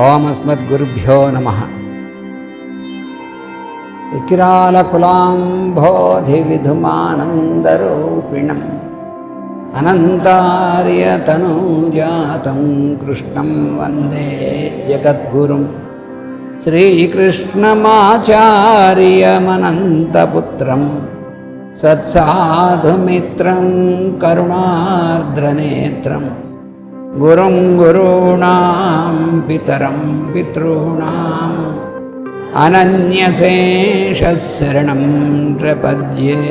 ఓం అస్మద్గురుభ్యో నమః. వికిరాలకులాంబోధివిధుమానందరూపిణం అనంతార్యతనూజాతం కృష్ణం వందే జగద్గురుం. శ్రీకృష్ణమాచార్యమనంతపుత్రం సత్సాధుమిత్రం కరుణార్ద్రనేత్రం గురుం గురూణాం పితరం పితॄణాం అనన్యశేషశరణం ప్రపద్యే.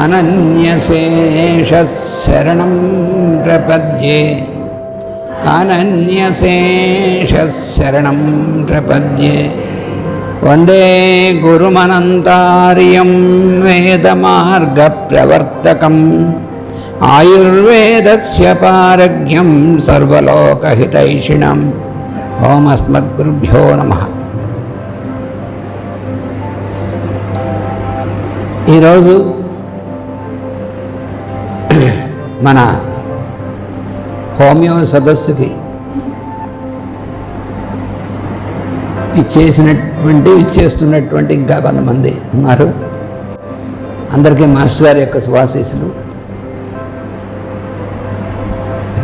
అనన్యశేషశరణం ప్రపద్యే. అనన్యశేషశరణం ప్రపద్యే. వందే గురుమనంతార్యం వేదమార్గప్రవర్తకం ఆయుర్వేదస్య పారగ్యం సర్వలోకహితైషిణం. ఓం అస్మద్గురుభ్యో నమః. ఈరోజు మన హోమియో సదస్సుకి ఇచ్చేస్తున్నటువంటి ఇంకా కొంతమంది ఉన్నారు. అందరికీ మాస్టర్ గారి యొక్క శుభాశీస్సులు.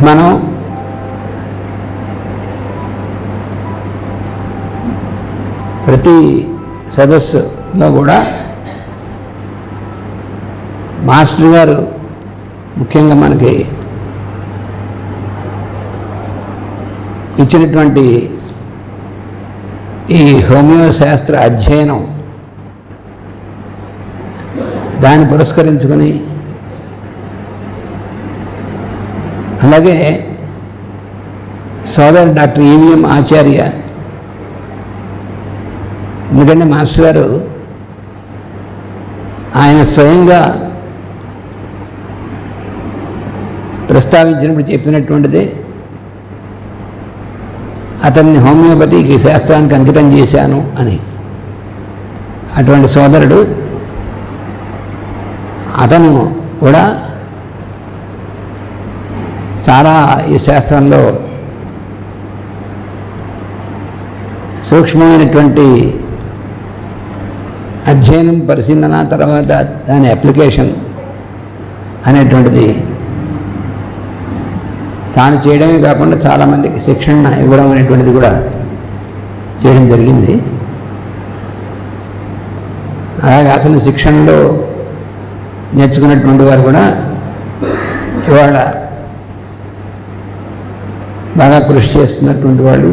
మనం ప్రతి సదస్సులో కూడా మాస్టర్ గారు ముఖ్యంగా మనకి ఇచ్చినటువంటి ఈ హోమియో శాస్త్ర అధ్యయనం దాన్ని పురస్కరించుకొని, అలాగే సోదరు డాక్టర్ ఈవీఎం ఆచార్య, ఎందుకంటే మాస్టర్ గారు ఆయన స్వయంగా ప్రస్తావించినప్పుడు చెప్పినటువంటిది, అతన్ని హోమియోపతికి శాస్త్రానికి అంకితం చేశాను అని. అటువంటి సోదరుడు అతను కూడా చాలా ఈ శాస్త్రంలో సూక్ష్మమైనటువంటి అధ్యయనం, పరిశీలన, తర్వాత దాని అప్లికేషన్ అనేటువంటిది తాను చేయడమే కాకుండా చాలామందికి శిక్షణ ఇవ్వడం అనేటువంటిది కూడా చేయడం జరిగింది. అలాగే అతని శిక్షణలో నేర్చుకున్నటువంటి వారు కూడా ఇవాళ బాగా కృషి చేస్తున్నటువంటి వాళ్ళు,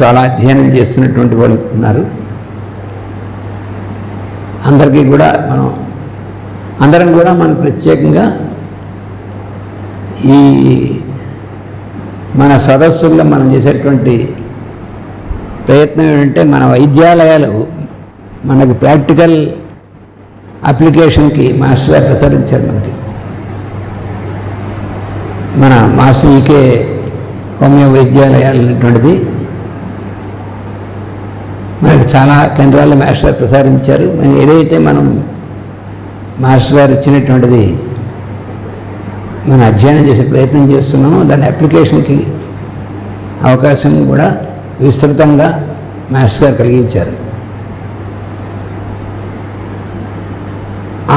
చాలా అధ్యయనం చేస్తున్నటువంటి వాళ్ళు ఉన్నారు. అందరికీ కూడా అందరం కూడా మనం ప్రత్యేకంగా ఈ మన సదస్సుల్లో మనం చేసేటువంటి ప్రయత్నం ఏంటంటే, మన వైద్యాలయాలు మనకి ప్రాక్టికల్ అప్లికేషన్కి మాస్టర్ గారు ప్రసాదించారు. మన మాస్టర్ ఈకే హోమియో వైద్యాలయాలు అనేటువంటిది మనకి చాలా కేంద్రాల్లో మాస్టర్ గారు ప్రసాదించారు. ఏదైతే మనం మాస్టర్ గారు ఇచ్చినటువంటిది మనం అధ్యయనం చేసే ప్రయత్నం చేస్తున్నామో దాని అప్లికేషన్కి అవకాశం కూడా విస్తృతంగా మాస్టర్ గారు కలిగించారు.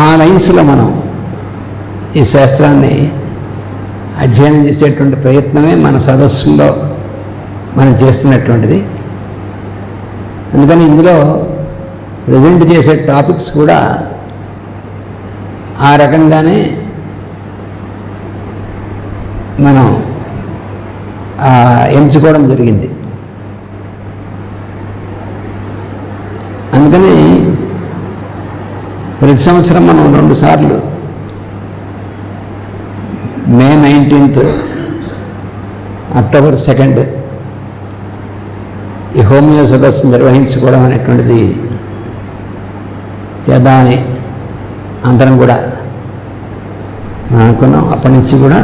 ఆ లైన్స్లో మనం ఈ శాస్త్రాన్ని అధ్యయనం చేసేటువంటి ప్రయత్నమే మన సదస్సుల్లో మనం చేస్తున్నటువంటిది. అందుకని ఇందులో ప్రజెంట్ చేసే టాపిక్స్ కూడా ఆ రకంగానే మనం ఎంచుకోవడం జరిగింది. అందుకని ప్రతి సంవత్సరం మనం 2 సార్లు మే 19th, అక్టోబర్ 2 ఈ హోమియో సదస్సు నిర్వహించుకోవడం అనేటువంటిది చేద్దామని అందరం కూడా మనం అనుకున్నాం. అప్పటి నుంచి కూడా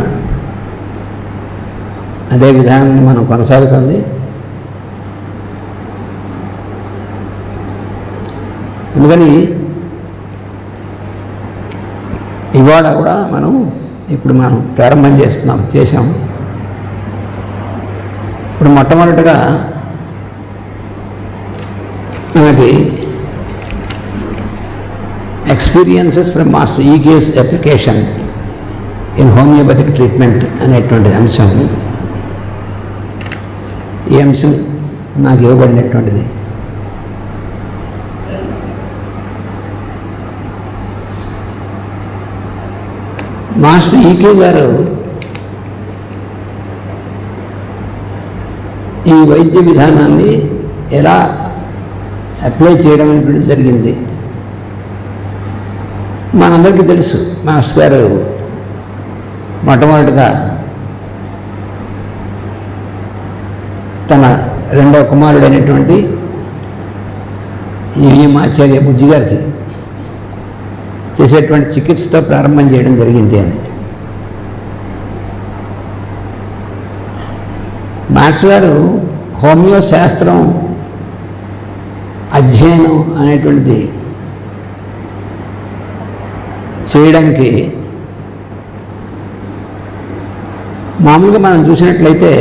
అదే విధానాన్ని మనం కొనసాగుతుంది. అందుకని ఇవాళ కూడా మనం ప్రారంభం చేసాం. ఇప్పుడు మొట్టమొదటిగా మనకి experiences from master EKS application in homeopathic treatment అనేటువంటి అంశం, ఈ అంశం నాకు ఇవ్వబడినటువంటిది. మాస్టర్ ఈకే గారు ఈ వైద్య విధానాన్ని ఎలా అప్లై చేయడం అనేటువంటి జరిగింది. మనందరికీ తెలుసు, మాస్టర్ గారు మొట్టమొదటిగా తన రెండవ కుమారుడైనటువంటి ఈవీఎం ఆచార్య బుజ్జి గారికి చేసేటువంటి చికిత్సతో ప్రారంభం చేయడం జరిగింది అని. మాస్టర్ గారు హోమియో శాస్త్రం అధ్యయనం అనేటువంటిది చేయడానికి మామూలుగా మనం చూసినట్లయితే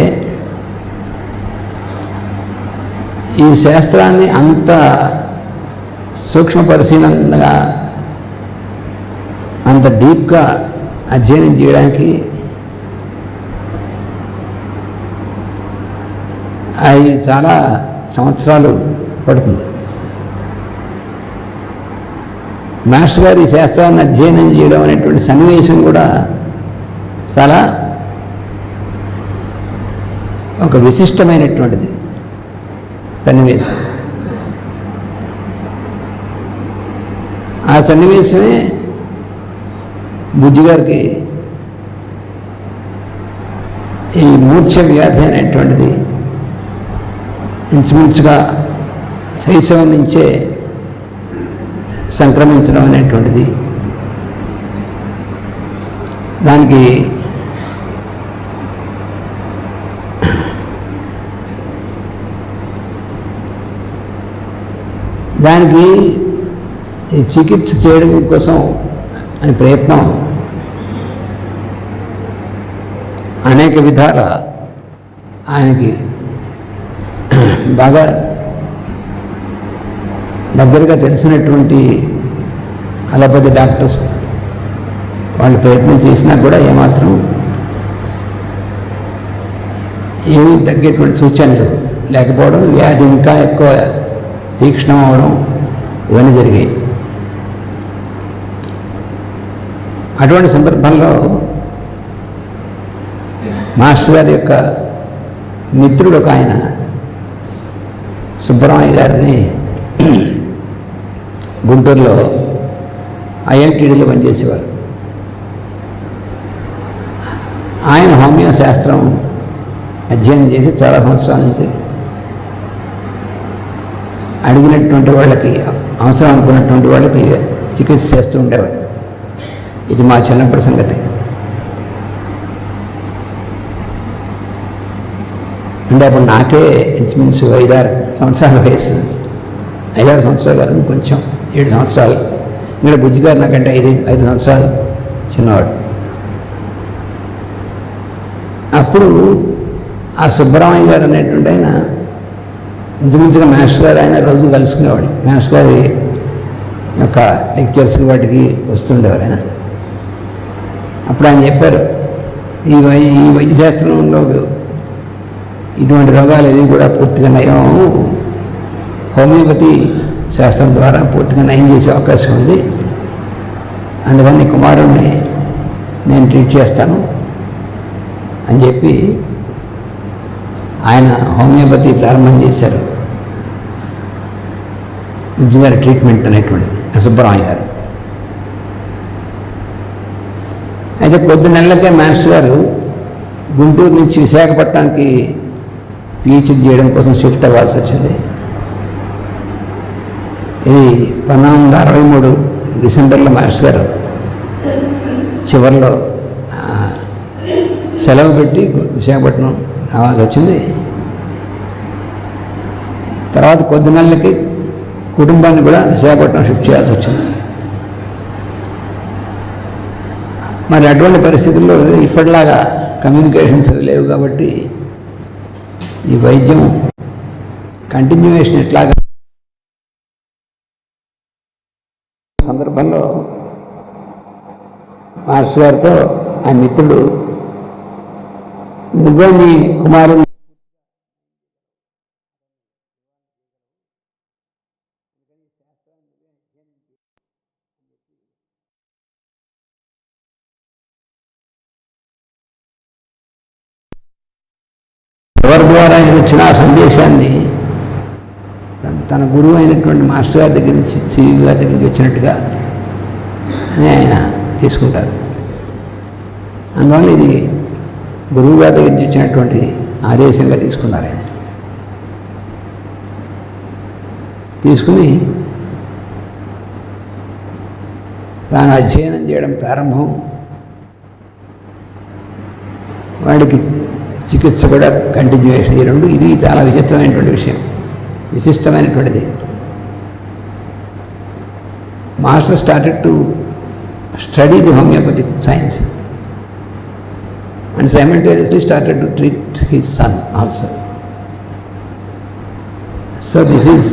ఈ శాస్త్రాన్ని అంత సూక్ష్మ పరిశీలనగా అంత డీప్గా అధ్యయనం చేయడానికి అది చాలా సంవత్సరాలు పడుతుంది. మాస్టర్ గారు ఈ శాస్త్రాన్ని అధ్యయనం చేయడం అనేటువంటి సన్నివేశం కూడా చాలా ఒక విశిష్టమైనటువంటిది సన్నివేశం. ఆ సన్నివేశమే బుజ్జి గారికి ఈ మూర్ఛ వ్యాధి అనేటువంటిది ఇంచుమించుగా శైశవం నుంచే సంక్రమించడం అనేటువంటిది, దానికి చికిత్స చేయడం కోసం అని ప్రయత్నం అనేక విధాల ఆయనకి బాగా దగ్గరగా తెలిసినటువంటి అలోపతి డాక్టర్స్ వాళ్ళు ప్రయత్నం చేసినా కూడా ఏమాత్రం ఏమీ తగ్గేటువంటి సూచనలు లేకపోవడం, వ్యాధి ఇంకా ఎక్కువ తీక్ష్ణం అవడం ఇవన్నీ జరిగాయి. అటువంటి సందర్భంలో మాస్టర్ గారి యొక్క మిత్రుడు ఒక ఆయన సుబ్బరామయ్య గారిని గుంటూరులో ఐఐటీడీలో పనిచేసేవారు. ఆయన హోమియో శాస్త్రం అధ్యయనం చేసి చాలా సంవత్సరాల నుంచి అడిగినటువంటి వాళ్ళకి, అవసరం అనుకున్నటువంటి వాళ్ళకి చికిత్స చేస్తూ ఉండేవాడు. ఇది మా చిన్నప్పటి సంగతి. అంటే అప్పుడు నాకే ఇంచుమించు 5-6 సంవత్సరాల వయసు, 5-6 సంవత్సరాలు కాదు, కొంచెం 7 సంవత్సరాలు. ఇక్కడ బుజ్జి గారు నాకంటే 5 సంవత్సరాలు చిన్నవాడు. అప్పుడు ఆ సుబ్బరామయ్య గారు అనేటువంటి ఆయన ఇంచుమించుగా మాస్టర్ గారు ఆయన రోజు కలుసుకునేవాడు. మాస్టర్ గారి యొక్క లెక్చర్స్ వాటికి వస్తుండేవారు ఆయన. అప్పుడు ఆయన చెప్పారు, ఈ వైద్య శాస్త్రంలో ఇటువంటి రోగాలు ఏవి కూడా పూర్తిగా నయం హోమియోపతి శాస్త్రం ద్వారా పూర్తిగా నయం చేసే అవకాశం ఉంది. అందుకని కుమారుణ్ణి నేను ట్రీట్ చేస్తాను అని చెప్పి ఆయన హోమియోపతి ప్రారంభం చేశారు. బుజ్జి గారి ట్రీట్మెంట్ అనేటువంటిది సుబ్బరామయ్య గారు. అయితే కొద్ది నెలలకే మాస్టర్ గారు గుంటూరు నుంచి విశాఖపట్నానికి పిహెచ్డీ చేయడం కోసం షిఫ్ట్ అవ్వాల్సి వచ్చింది. ఇది 1963 డిసెంబర్లో మాస్టర్ గారు చివరిలో సెలవు పెట్టి విశాఖపట్నం రావాల్సి వచ్చింది. తర్వాత కొద్ది నెలలకి కుటుంబాన్ని కూడా విశాఖపట్నం షిఫ్ట్ చేయాల్సి వచ్చింది. మరి అటువంటి పరిస్థితుల్లో ఇప్పటిలాగా కమ్యూనికేషన్స్ లేవు కాబట్టి ఈ వైద్యం కంటిన్యూయేషన్ ఎట్లాగా సందర్భంలో మాస్టర్ గారితో ఆ మిత్రుడు నువ్వే నీ కుమారుని ఎవరి ద్వారా వచ్చిన ఆ సందేశాన్ని తన గురువు అయినటువంటి మాస్టర్ గారి దగ్గర నుంచి సివి గారి దగ్గర నుంచి వచ్చినట్టుగా అని ఆయన తీసుకుంటారు. అందువల్ల ఇది గురువు గారి దగ్గర నుంచి వచ్చినటువంటి ఆదేశంగా తీసుకున్నారు. ఆయన తీసుకుని తాను అధ్యయనం చేయడం ప్రారంభం, వాడికి చికిత్స కూడా కంటిన్యూయేషన్. ఈ రెండు, ఇది చాలా విచిత్రమైనటువంటి విషయం, విశిష్టమైనటువంటిది. Master started to study the homeopathic science and simultaneously started to treat his son also. So this is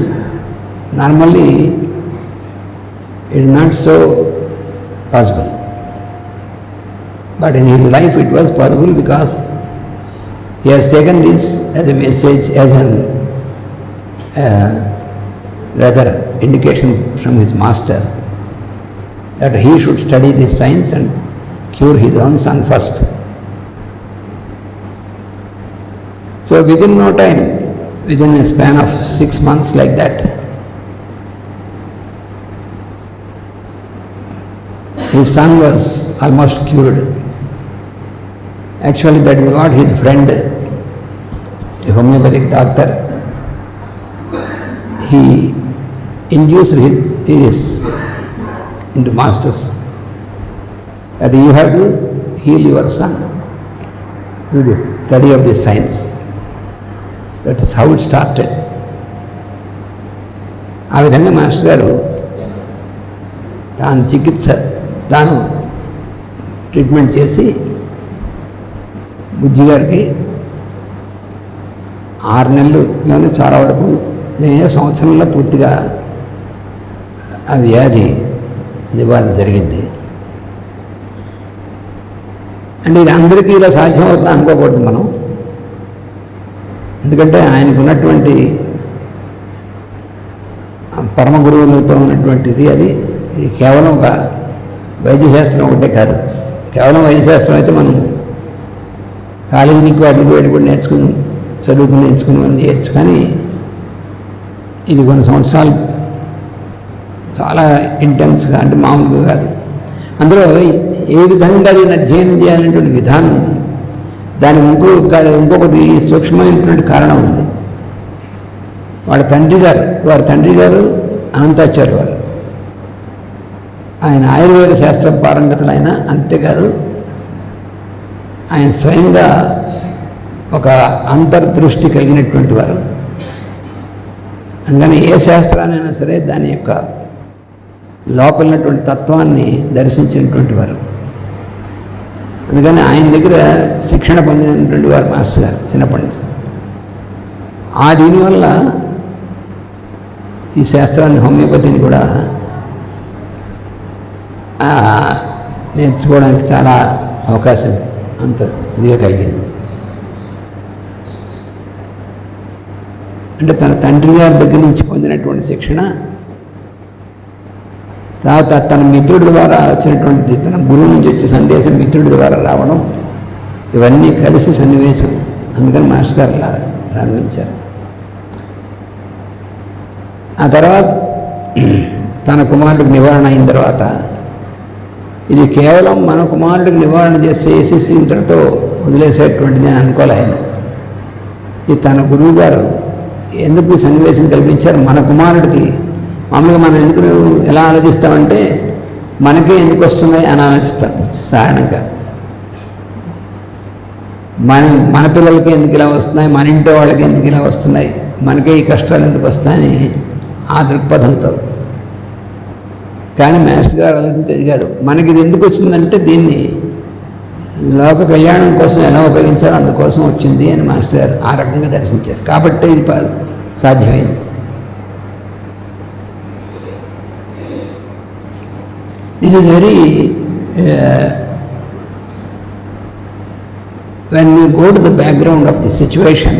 normally it is not so possible, but in his life it was possible because he has taken this as a message, as an rather indication from his master that he should study this science and cure his own son first. So within no time, within a span of 6 months like that, his son was almost cured. Actually, that is what his friend, a homeopathic doctor, he induced his into masters that you have to heal your son through the study of this science. That is how it started. ఆ విధంగా master గారు తాను treatment చేసి బుజ్జి గారికి 6 నెలల్లోనే చాలా వరకు, 1 సంవత్సరంలో పూర్తిగా ఆ వ్యాధి నివారణ జరిగింది. అంటే ఇది అందరికీ ఇలా సాధ్యమవుతుందా అనుకోకూడదు మనం. ఎందుకంటే ఆయనకు ఉన్నటువంటి పరమ గురువులతో ఉన్నటువంటిది అది కేవలం ఒక వైద్యశాస్త్రం ఒకటే కాదు. కేవలం వైద్యశాస్త్రం అయితే మనం కాలేజీలకు వాటికి వెళ్ళి నేర్చుకుని మనం చేయొచ్చు. కానీ ఇది కొన్ని సంవత్సరాలు చాలా ఇంటెన్స్గా, అంటే మామూలుగా కాదు. అందులో ఏ విధంగా దీన్ని అధ్యయనం చేయాలనేటువంటి విధానం, దాని ఇంకొకటి సూక్ష్మమైనటువంటి కారణం ఉంది. వారి తండ్రి గారు అనంతాచార్య వారు, ఆయన ఆయుర్వేద శాస్త్ర పారంగతులు. ఆయన అంతేకాదు, ఆయన స్వయంగా ఒక అంతర్దృష్టి కలిగినటువంటి వారు. అందుకని ఏ శాస్త్రాన్నైనా సరే దాని యొక్క లోపలన్నటువంటి తత్వాన్ని దర్శించినటువంటి వారు. అందుకని ఆయన దగ్గర శిక్షణ పొందినటువంటి వారు మాస్టర్ గారు చిన్నప్పటి నుంచి. దీనివల్ల ఈ శాస్త్రాన్ని, హోమియోపతిని కూడా నేర్చుకోవడానికి చాలా అవకాశం అంత ఇదిగా కలిగింది. అంటే తన తండ్రి గారి దగ్గర నుంచి పొందినటువంటి శిక్షణ, తర్వాత తన మిత్రుడి ద్వారా వచ్చినటువంటి, తన గురువు నుంచి వచ్చే సందేశం మిత్రుడి ద్వారా రావడం, ఇవన్నీ కలిసి సన్నివేశం. అందుకని మాస్టర్ గారు ప్రారంభించారు. ఆ తర్వాత తన కుమారుడికి నివారణ అయిన తర్వాత, ఇది కేవలం మన కుమారుడికి నివారణ చేసేసి ఇంతటితో వదిలేసేటువంటిది అని అనుకోలే ఆయన. ఇది తన గురువు గారు ఎందుకు సన్నివేశం కల్పించారు మన కుమారుడికి. మామూలుగా మనం ఎందుకు ఎలా ఆలోచిస్తామంటే, మనకే ఎందుకు వస్తున్నాయి అని ఆలోచిస్తాం సాధారణంగా. మన పిల్లలకి ఎందుకు ఇలా వస్తున్నాయి, మన ఇంట్లో వాళ్ళకి ఎందుకు ఇలా వస్తున్నాయి, మనకే ఈ కష్టాలు ఎందుకు వస్తాయని ఆ దృక్పథంతో. కానీ మాస్టర్ గారు ఆలోచించేది కాదు, మనకి ఇది ఎందుకు వచ్చిందంటే దీన్ని లోక కళ్యాణం కోసం ఎలా ఉపయోగించాలో అందుకోసం వచ్చింది అని మాస్టర్ గారు ఆ రకంగా దర్శించారు. కాబట్టి ఇది సాధ్యమైంది. This is very, when you go to the background of the situation,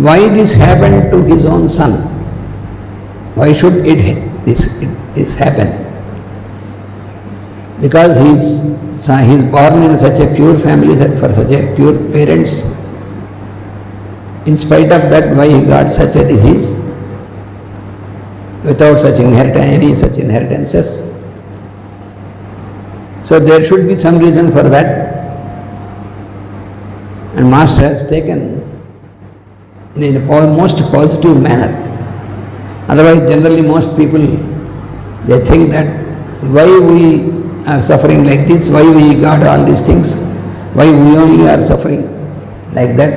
why this happened to his own son? Why should this happen? Because he is born in such a pure family, for such a pure parents. In spite of that, why he got such a disease? Without such any such inheritances. So there should be some reason for that. And Master has taken in a most positive manner. Otherwise, generally most people, they think that why we are suffering like this, why we got all these things, why we only are suffering like that.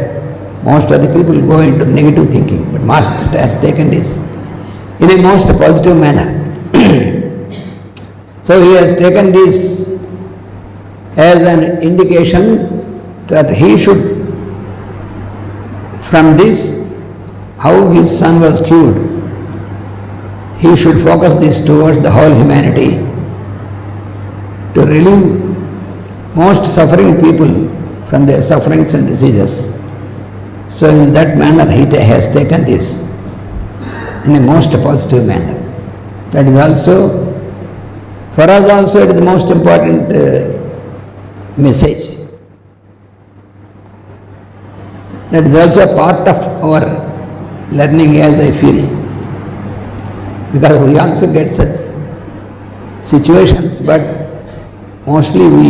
Most of the people go into negative thinking, but Master has taken this in a most positive manner. So he has taken this as an indication that he should, from this, how his son was cured, he should focus this towards the whole humanity to relieve most suffering people from their sufferings and diseases. So in that manner he has taken this in a most positive manner. That is also, for us also it is the most important message. That is also a part of our learning, as I feel. Because we also get such situations, but mostly we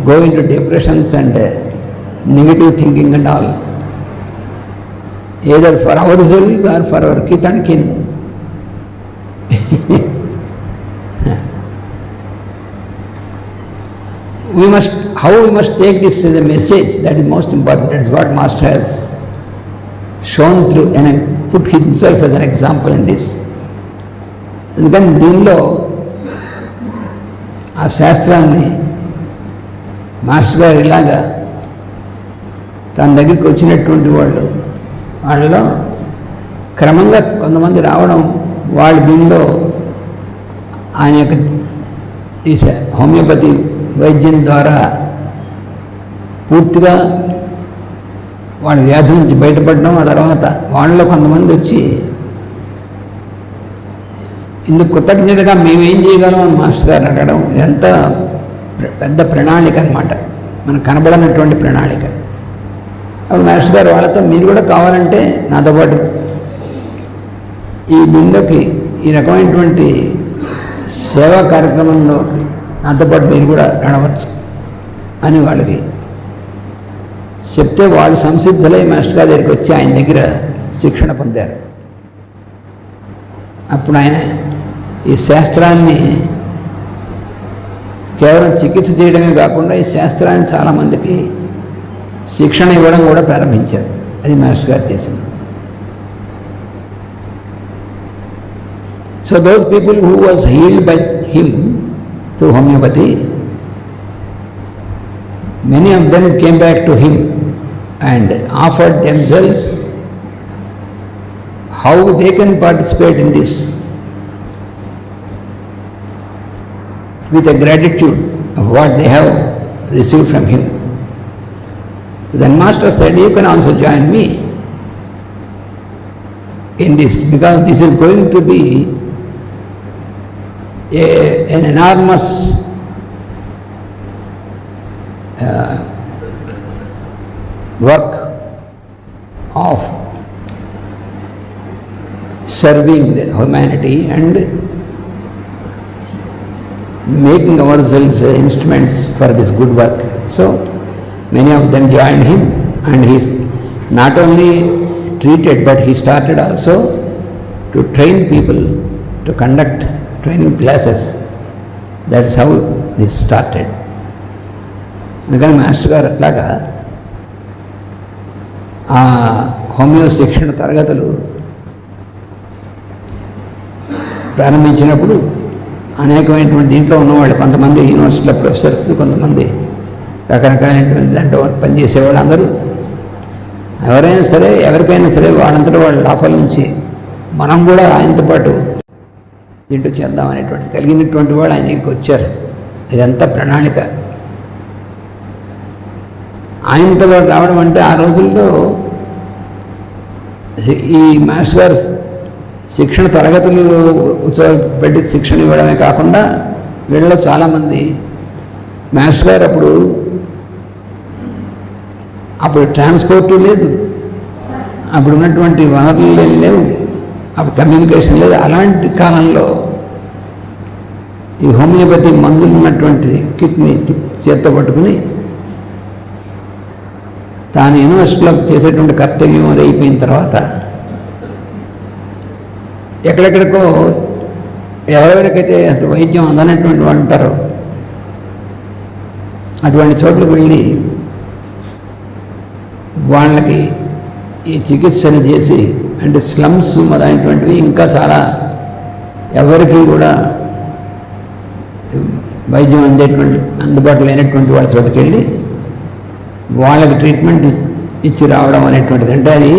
go into depressions and negative thinking and all, either for ourselves or for our kith and kin. How we must take this as a message, that is most important. That is what Master has shown through and put himself as an example in this. అందుకని దీనిలో ఆ శాస్త్రాన్ని master గారు ఇలాగా తన దగ్గరికి వచ్చినటువంటి వాళ్ళలో క్రమంగా కొంతమంది రావడం, వాళ్ళు దీనిలో ఆయన యొక్క ఈ హోమియోపతి వైద్యం ద్వారా పూర్తిగా వాళ్ళ వ్యాధి నుంచి బయటపడడం, ఆ తర్వాత వాళ్ళలో కొంతమంది వచ్చి ఇందుకు కృతజ్ఞతగా మేమేం చేయగలం అని మాస్టర్ గారు అడగడం, ఇదంతా పెద్ద ప్రణాళిక అన్నమాట, మనకు కనబడనటువంటి ప్రణాళిక. అప్పుడు మాస్టర్ గారు వాళ్ళతో, మీరు కూడా కావాలంటే నాతో పాటు ఈ దీనిలోకి, ఈ రకమైనటువంటి సేవా కార్యక్రమంలో నాతో పాటు మీరు కూడా నడవచ్చు అని వాళ్ళకి చెప్తే, వాళ్ళు సంసిద్ధులై మాస్టర్ గారి దగ్గరికి వచ్చి ఆయన దగ్గర శిక్షణ పొందారు. అప్పుడు ఆయన ఈ శాస్త్రాన్ని కేవలం చికిత్స చేయడమే కాకుండా ఈ శాస్త్రాన్ని చాలామందికి శిక్షణ ఇవ్వడం కూడా ప్రారంభించారు. అది మాస్టర్ గారు చేసింది. So those people who was healed by him through homeopathy, many of them came back to him and offered themselves how they can participate in this with a gratitude of what they have received from him. So then Master said, you can also join me in this, because this is going to be an enormous work of serving the humanity and making ourselves instruments for this good work. So many of them joined him, and he not only treated, but he started also to train people, to conduct training classes. That's how this started. అందుకని master గారు అట్లాగా ఆ homeo శిక్షణ తరగతులు ప్రారంభించినప్పుడు అనేకమైనటువంటి దీంట్లో ఉన్నవాళ్ళు, కొంతమంది యూనివర్సిటీలో ప్రొఫెసర్స్, కొంతమంది రకరకాలైనటువంటి దాంట్లో పనిచేసేవాళ్ళు, అందరూ ఎవరైనా సరే ఎవరికైనా సరే వాళ్ళంతటా వాళ్ళ లోపల నుంచి మనం కూడా ఆయనతో పాటు దీంట్లో చేద్దామనేటువంటి కలిగినటువంటి వాళ్ళు ఆయన దగ్గరికి వచ్చారు. ఇదంతా ప్రణాళిక. ఆయనతో పాటు రావడం అంటే ఆ రోజుల్లో ఈ మాస్టర్ గారు శిక్షణ తరగతులు ఉత్సవాలు పెట్టి శిక్షణ ఇవ్వడమే కాకుండా వీళ్ళలో చాలామంది మాస్టర్ గారు అప్పుడు ట్రాన్స్పోర్టు లేదు, అప్పుడు ఉన్నటువంటి వనరులు లేవు, అప్పుడు కమ్యూనికేషన్ లేదు. అలాంటి కాలంలో ఈ హోమియోపతి మందులు ఉన్నటువంటి కిట్ని చేత్తో పట్టుకుని తాను యూనివర్సిటీలో చేసేటువంటి కర్తవ్యం అయిపోయిన తర్వాత ఎక్కడెక్కడికో ఎవరెవరికైతే అసలు వైద్యం అందనటువంటి వాళ్ళు ఉంటారో అటువంటి చోట్లకు వెళ్ళి వాళ్ళకి ఈ చికిత్సను చేసి, అంటే స్లమ్స్ మొదలైనటువంటివి ఇంకా చాలా ఎవరికి కూడా వైద్యం అందుబాటులో లేనటువంటి వాళ్ళ చోటుకి వెళ్ళి వాళ్ళకి ట్రీట్మెంట్ ఇచ్చి రావడం అనేటువంటిది. అంటే అది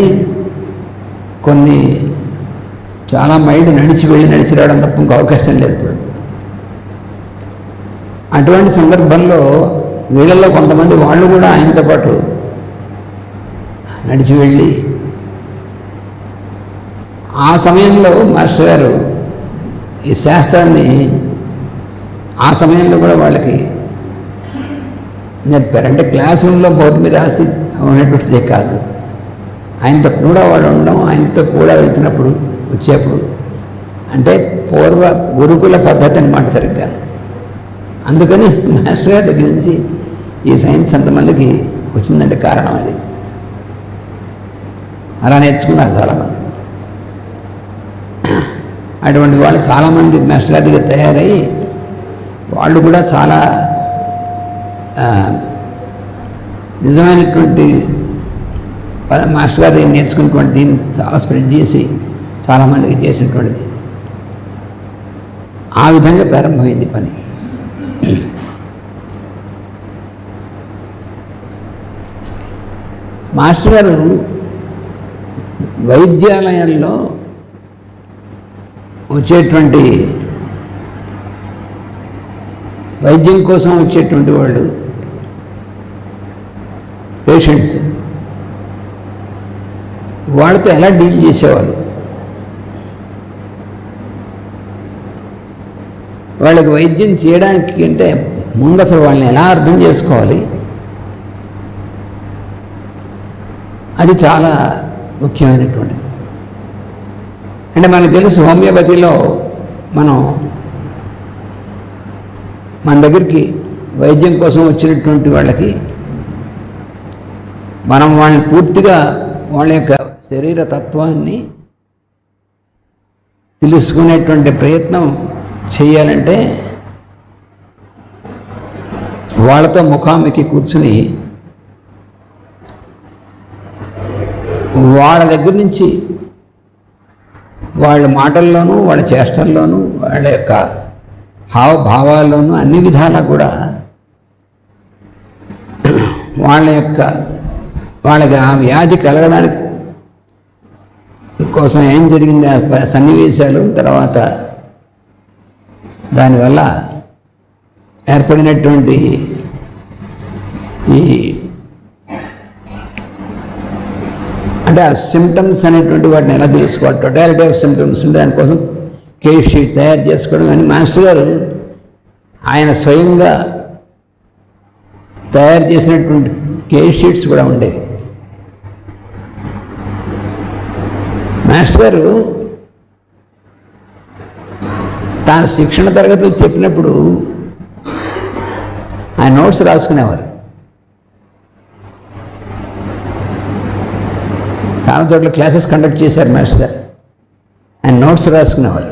కొన్ని చాలా మైళ్ళు నడిచి రావడం తప్ప ఇంకో అవకాశం లేదు ఇప్పుడు. అటువంటి సందర్భంలో వీళ్ళల్లో కొంతమంది వాళ్ళు కూడా ఆయనతో పాటు నడిచి వెళ్ళి ఆ సమయంలో మాస్టర్ గారు ఈ శాస్త్రాన్ని ఆ సమయంలో కూడా వాళ్ళకి నేర్పారు. అంటే క్లాస్ రూమ్లో బోర్డు మీద రాసి ఉన్నటువంటిదే కాదు, ఆయనతో కూడా వాళ్ళు ఉండడం, ఆయనతో కూడా వెళ్తున్నప్పుడు వచ్చేప్పుడు, అంటే పూర్వ గురుకుల పద్ధతి అన్నమాట సరిగ్గా. అందుకని మాస్టర్ గారి దగ్గర నుంచి ఈ సైన్స్ అంతమందికి వచ్చిందంటే కారణం అది. అలా నేర్చుకున్నారు చాలామంది. అటువంటి వాళ్ళు చాలామంది మాస్టర్ గారి దగ్గర తయారయ్యి వాళ్ళు కూడా చాలా నిజమైనటువంటి మాస్టర్ గారు నేర్చుకున్నటువంటి దీన్ని చాలా స్ప్రెడ్ చేసి చాలామందికి చేసినటువంటిది. ఆ విధంగా ప్రారంభమైంది పని. మాస్టర్ గారు వైద్యాలయాల్లో వచ్చేటువంటి వైద్యం కోసం వచ్చేటువంటి వాళ్ళు పేషెంట్స్ వాళ్ళతో ఎలా డీల్ చేసేవారు, వాళ్ళకి వైద్యం చేయడానికి అంటే ముందు అసలు వాళ్ళని ఎలా అర్థం చేసుకోవాలి, అది చాలా ముఖ్యమైనటువంటిది. అంటే మనకు తెలుసు హోమియోపతిలో మన దగ్గరికి వైద్యం కోసం వచ్చినటువంటి వాళ్ళకి మనం వాళ్ళని పూర్తిగా వాళ్ళ యొక్క శరీర తత్వాన్ని తెలుసుకునేటువంటి ప్రయత్నం చేయాలంటే వాళ్ళతో ముఖాముఖి కూర్చుని వాళ్ళ దగ్గర నుంచి వాళ్ళ మాటల్లోనూ వాళ్ళ చేష్టల్లోనూ వాళ్ళ యొక్క హావభావాల్లోనూ అన్ని విధాలా కూడా వాళ్ళకి ఆ వ్యాధి కలగడానికి కోసం ఏం జరిగింది, ఆ సన్నివేశాలు, తర్వాత దానివల్ల ఏర్పడినటువంటి ఈ అంటే ఆ సిమ్టమ్స్ అనేటువంటి వాటిని ఎలా తెలుసుకోవాలి, టోటాలిటీ ఆఫ్ సిమ్టమ్స్, దానికోసం కేస్ షీట్ తయారు చేసుకోవడం. కానీ మాస్టర్ గారు ఆయన స్వయంగా తయారు చేసినటువంటి కేస్ షీట్స్ కూడా ఉండేవి. మాస్టర్ గారు తాను శిక్షణ తరగతులు చెప్పినప్పుడు ఆయన నోట్స్ రాసుకునేవారు. చాలా చోట్ల క్లాసెస్ కండక్ట్ చేశారు మాస్టర్ గారు. ఆయన నోట్స్ రాసుకునేవారు,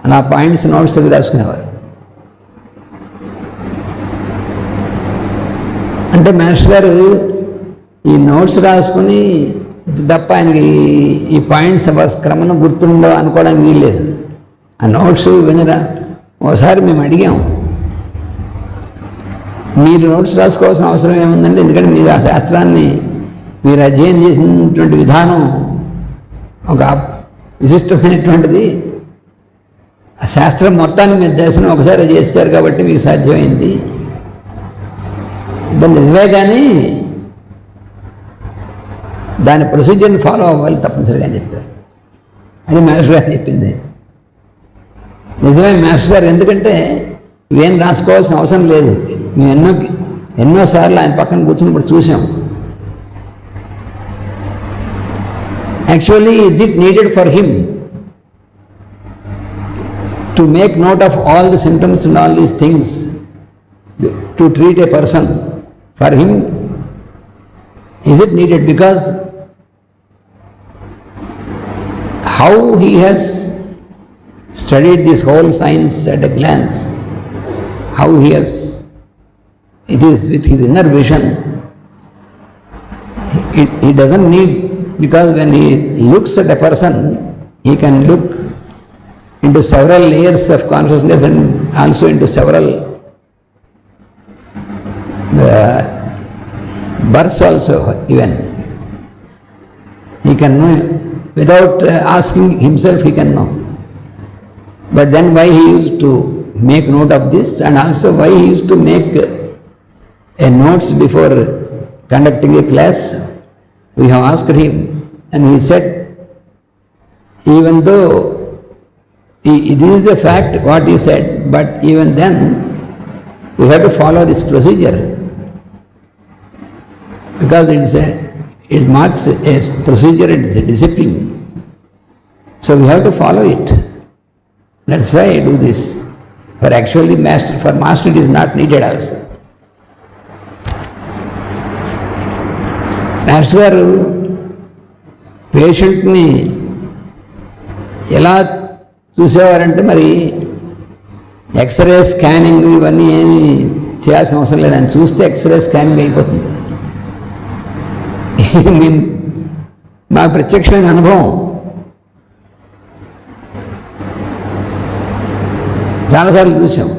అలా పాయింట్స్ నోట్స్ అవి రాసుకునేవారు. అంటే మాస్టర్ గారు ఈ నోట్స్ రాసుకుని తప్ప ఆయనకి ఈ పాయింట్స్ క్రమంలో గుర్తుండో అనుకోవడానికి వీల్లేదు. ఆ నోట్స్ వినరా. ఒకసారి మేము అడిగాం, మీరు నోట్స్ రాసుకోవాల్సిన అవసరం ఏముందండి, ఎందుకంటే మీరు ఆ శాస్త్రాన్ని మీరు అధ్యయనం చేసినటువంటి విధానం ఒక విశిష్టమైనటువంటిది. ఆ శాస్త్రం మొత్తాన్ని మీరు దర్శనం ఒకసారి చేస్తారు కాబట్టి మీకు సాధ్యమైంది. ఇప్పుడు నిజమే, కానీ దాని ప్రొసీజర్ని ఫాలో అవ్వాలి తప్పనిసరిగా అని చెప్పారు. అది మాస్టర్ గారు చెప్పింది. నిజమే మాస్టర్ గారు, ఎందుకంటే ఇవేం రాసుకోవాల్సిన అవసరం లేదు. మేము ఎన్నోసార్లు ఆయన పక్కన కూర్చున్నప్పుడు చూసాం. Actually is it needed for him to make note of all the symptoms and all these things to treat A person? For him is it needed? Because how he has studied this whole science at a glance, how he has, it is with his inner vision. He doesn't need, because when he looks at a person, he can look into several layers of consciousness and also into several births also even. He can know without asking himself, he can know. But then why he used to make note of this, and also why he used to make a notes before conducting a class? We have asked him, and he said, even though this is a fact what he said, but even then we have to follow this procedure, because it marks a procedure, it is a discipline. So we have to follow it. That's why I do this. For actually master, for master it is not needed also. Master గారు పేషెంట్ని ఎలా చూసేవారంటే, మరి x ray scanning ఇవన్నీ ఏమి చేయాల్సిన అవసరం లేదు. ఆయన చూస్తే ఎక్స్రే స్కానింగ్ అయిపోతుంది. మేము మాకు ప్రత్యక్షమైన అనుభవం. చాలాసార్లు చూసాం.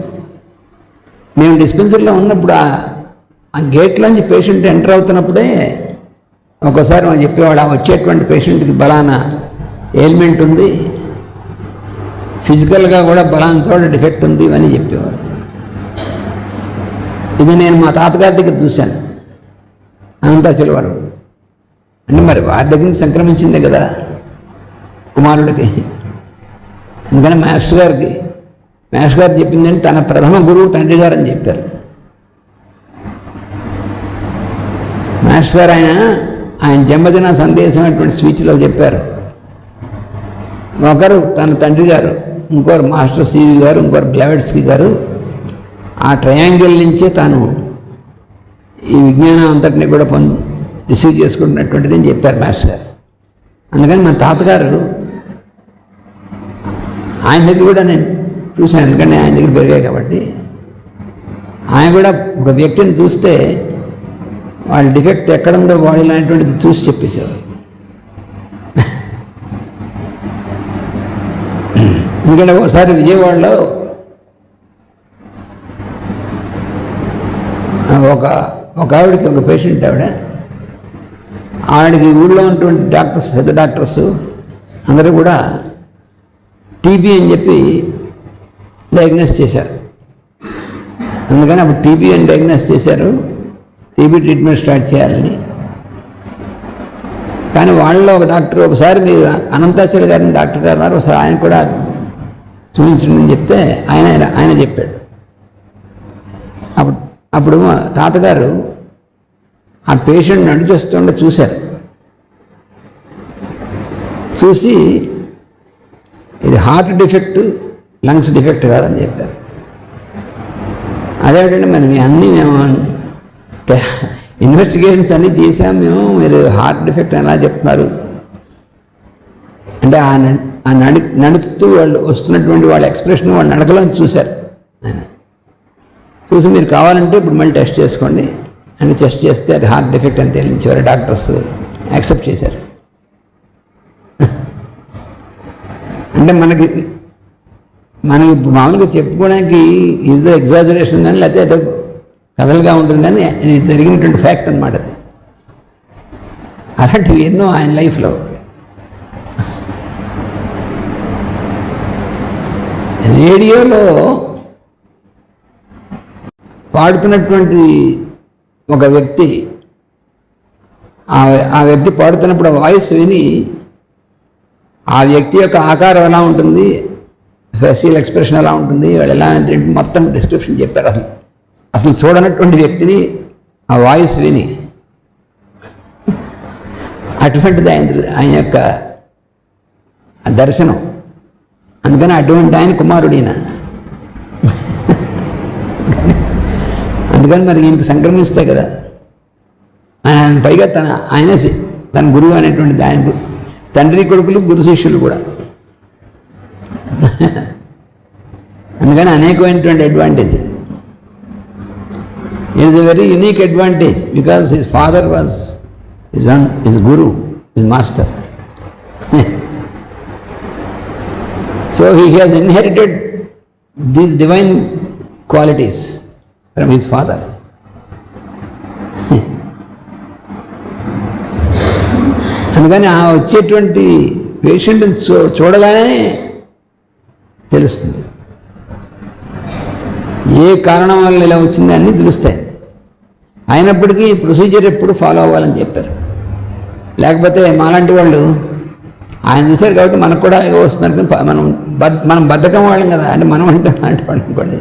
మేము డిస్పెన్సరీలో ఉన్నప్పుడు ఆ గేట్లోంచి పేషెంట్ ఎంటర్ అవుతున్నప్పుడే ఒక్కోసారి మనం చెప్పేవాడు, ఆ వచ్చేటువంటి పేషెంట్కి బలానా ఎయిల్మెంట్ ఉంది, ఫిజికల్గా కూడా బలానా చోట డిఫెక్ట్ ఉంది, ఇవన్నీ చెప్పేవారు. ఇది నేను మా తాతగారి దగ్గర చూశాను, అనంతాచలవారు. అంటే మరి వారి దగ్గర నుంచి సంక్రమించిందే కదా కుమారుడికి. అందుకని మాస్టర్ గారు చెప్పిందంటే తన ప్రథమ గురువు తండ్రి గారు అని చెప్పారు. మాస్టర్ గారు ఆయన జన్మదిన సందేశం అటువంటి స్పీచ్లో చెప్పారు. ఒకరు తన తండ్రి గారు, ఇంకోరు మాస్టర్ సివి గారు, ఇంకోరు బ్లెవెట్స్కీ గారు. ఆ ట్రయాంగిల్ నుంచే తాను ఈ విజ్ఞానం అంతటినీ కూడా రిసీవ్ చేసుకుంటున్నటువంటిది అని చెప్పారు మాస్టర్ గారు. అందుకని మా తాతగారు ఆయన దగ్గర కూడా నేను చూశాను, ఎందుకంటే ఆయన దగ్గర పెరిగాయి కాబట్టి. ఆయన కూడా ఒక వ్యక్తిని చూస్తే వాళ్ళ డిఫెక్ట్ ఎక్కడుందో బాడీలో అనేటువంటిది చూసి చెప్పేసేవారు. ఎందుకంటే ఒకసారి విజయవాడలో ఒక ఆవిడకి, ఒక పేషెంట్ ఆవిడకి ఊళ్ళో ఉన్నటువంటి డాక్టర్స్, పెద్ద డాక్టర్స్ అందరూ కూడా టీబీ అని చెప్పి డయాగ్నోస్ చేశారు. అందుకని అప్పుడు టీబీ అని డయాగ్నోస్ చేశారు, టీబీ ట్రీట్మెంట్ స్టార్ట్ చేయాలని. కానీ వాళ్ళలో ఒక డాక్టర్, ఒకసారి మీరు అనంతాచల్ గారిని డాక్టర్ గారు అన్నారు, ఒకసారి ఆయన కూడా చూపించండి అని చెప్తే ఆయన చెప్పాడు. అప్పుడు మా తాతగారు ఆ పేషెంట్ నడిచొస్తుంటే చూశారు. చూసి ఇది హార్ట్ డిఫెక్ట్, లంగ్స్ డిఫెక్ట్ కాదని చెప్పారు. అదేమిటంటే మేము ఇన్వెస్టిగేషన్స్ అన్నీ చేసాం మేము, మీరు హార్ట్ డిఫెక్ట్ ఎలా చెప్తున్నారు అంటే నడుస్తూ వాళ్ళు వస్తున్నటువంటి వాళ్ళ ఎక్స్ప్రెషన్ వాళ్ళ నడకలో చూశారు. ఆయన చూసి మీరు కావాలంటే ఇప్పుడు మళ్ళీ టెస్ట్ చేసుకోండి అని టెస్ట్ చేస్తే అది హార్ట్ డిఫెక్ట్ అని తేలించేవారు. డాక్టర్స్ యాక్సెప్ట్ చేశారు. అంటే మనకి మనకి మామూలుగా చెప్పుకోవడానికి ఏదో ఎగ్జాజరేషన్ కానీ లేకపోతే ఏదో కథలుగా ఉంటుంది, కానీ ఇది జరిగినటువంటి ఫ్యాక్ట్ అన్నమాట అది. అలాంటివి ఎన్నో ఆయన లైఫ్లో. రేడియోలో పాడుతున్నటువంటి ఒక వ్యక్తి, ఆ వ్యక్తి పాడుతున్నప్పుడు ఆ వాయిస్ విని ఆ వ్యక్తి యొక్క ఆకారం ఎలా ఉంటుంది, ఫేషియల్ ఎక్స్ప్రెషన్ ఎలా ఉంటుంది, వాళ్ళు ఎలా అంటే మొత్తం డిస్క్రిప్షన్ చెప్పారు. అసలు చూడనటువంటి వ్యక్తిని ఆ వాయిస్ విని, అటువంటిది ఆయన యొక్క దర్శనం. అందుకని అటువంటి ఆయన కుమారుడైన, అందుకని మరి ఈయనకి సంక్రమిస్తాయి కదా. ఆయన పైగా ఆయనే తన గురువు అనేటువంటిది. ఆయన తండ్రి కొడుకులు గురు శిష్యులు కూడా. అందుకని అనేకమైనటువంటి అడ్వాంటేజ్ ఇది. It is a very unique advantage because his father was his Guru, his master. So he has inherited these divine qualities from his father. అందుకని ఆ వచ్చేటువంటి పేషెంట్ని చూడగానే తెలుస్తుంది ఏ కారణం వల్ల ఇలా వచ్చింది అన్నీ తెలుస్తాయి. అయినప్పటికీ ప్రొసీజర్ ఎప్పుడు ఫాలో అవ్వాలని చెప్పారు. లేకపోతే మాలాంటి వాళ్ళు ఆయన చూశారు కాబట్టి మనకు కూడా వస్తున్నారు. మనం బద్ధకం వాళ్ళం కదా, అంటే మనం అంటే అలాంటి వాళ్ళు అనుకోండి.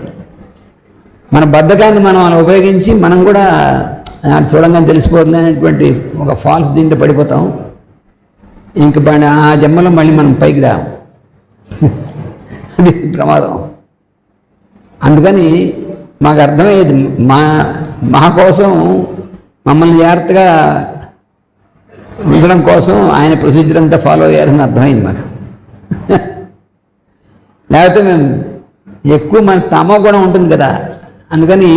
మన బద్ధకాన్ని మనం అలా ఉపయోగించి మనం కూడా చూడంగానే తెలిసిపోతుంది అనేటువంటి ఒక ఫాల్స్ దీంట్లో పడిపోతాం. ఇంక ఆ జన్మలో మళ్ళీ మనం పైకి రా, అది ప్రమాదం. అందుకని మాకు అర్థమయ్యేది, మా కోసం మమ్మల్ని జాగ్రత్తగా ఉంచడం కోసం ఆయన ప్రొసీజర్ అంతా ఫాలో అయ్యారని అర్థమైంది మాకు. లేకపోతే మేము ఎక్కువ మన తమో గుణం ఉంటుంది కదా, అందుకని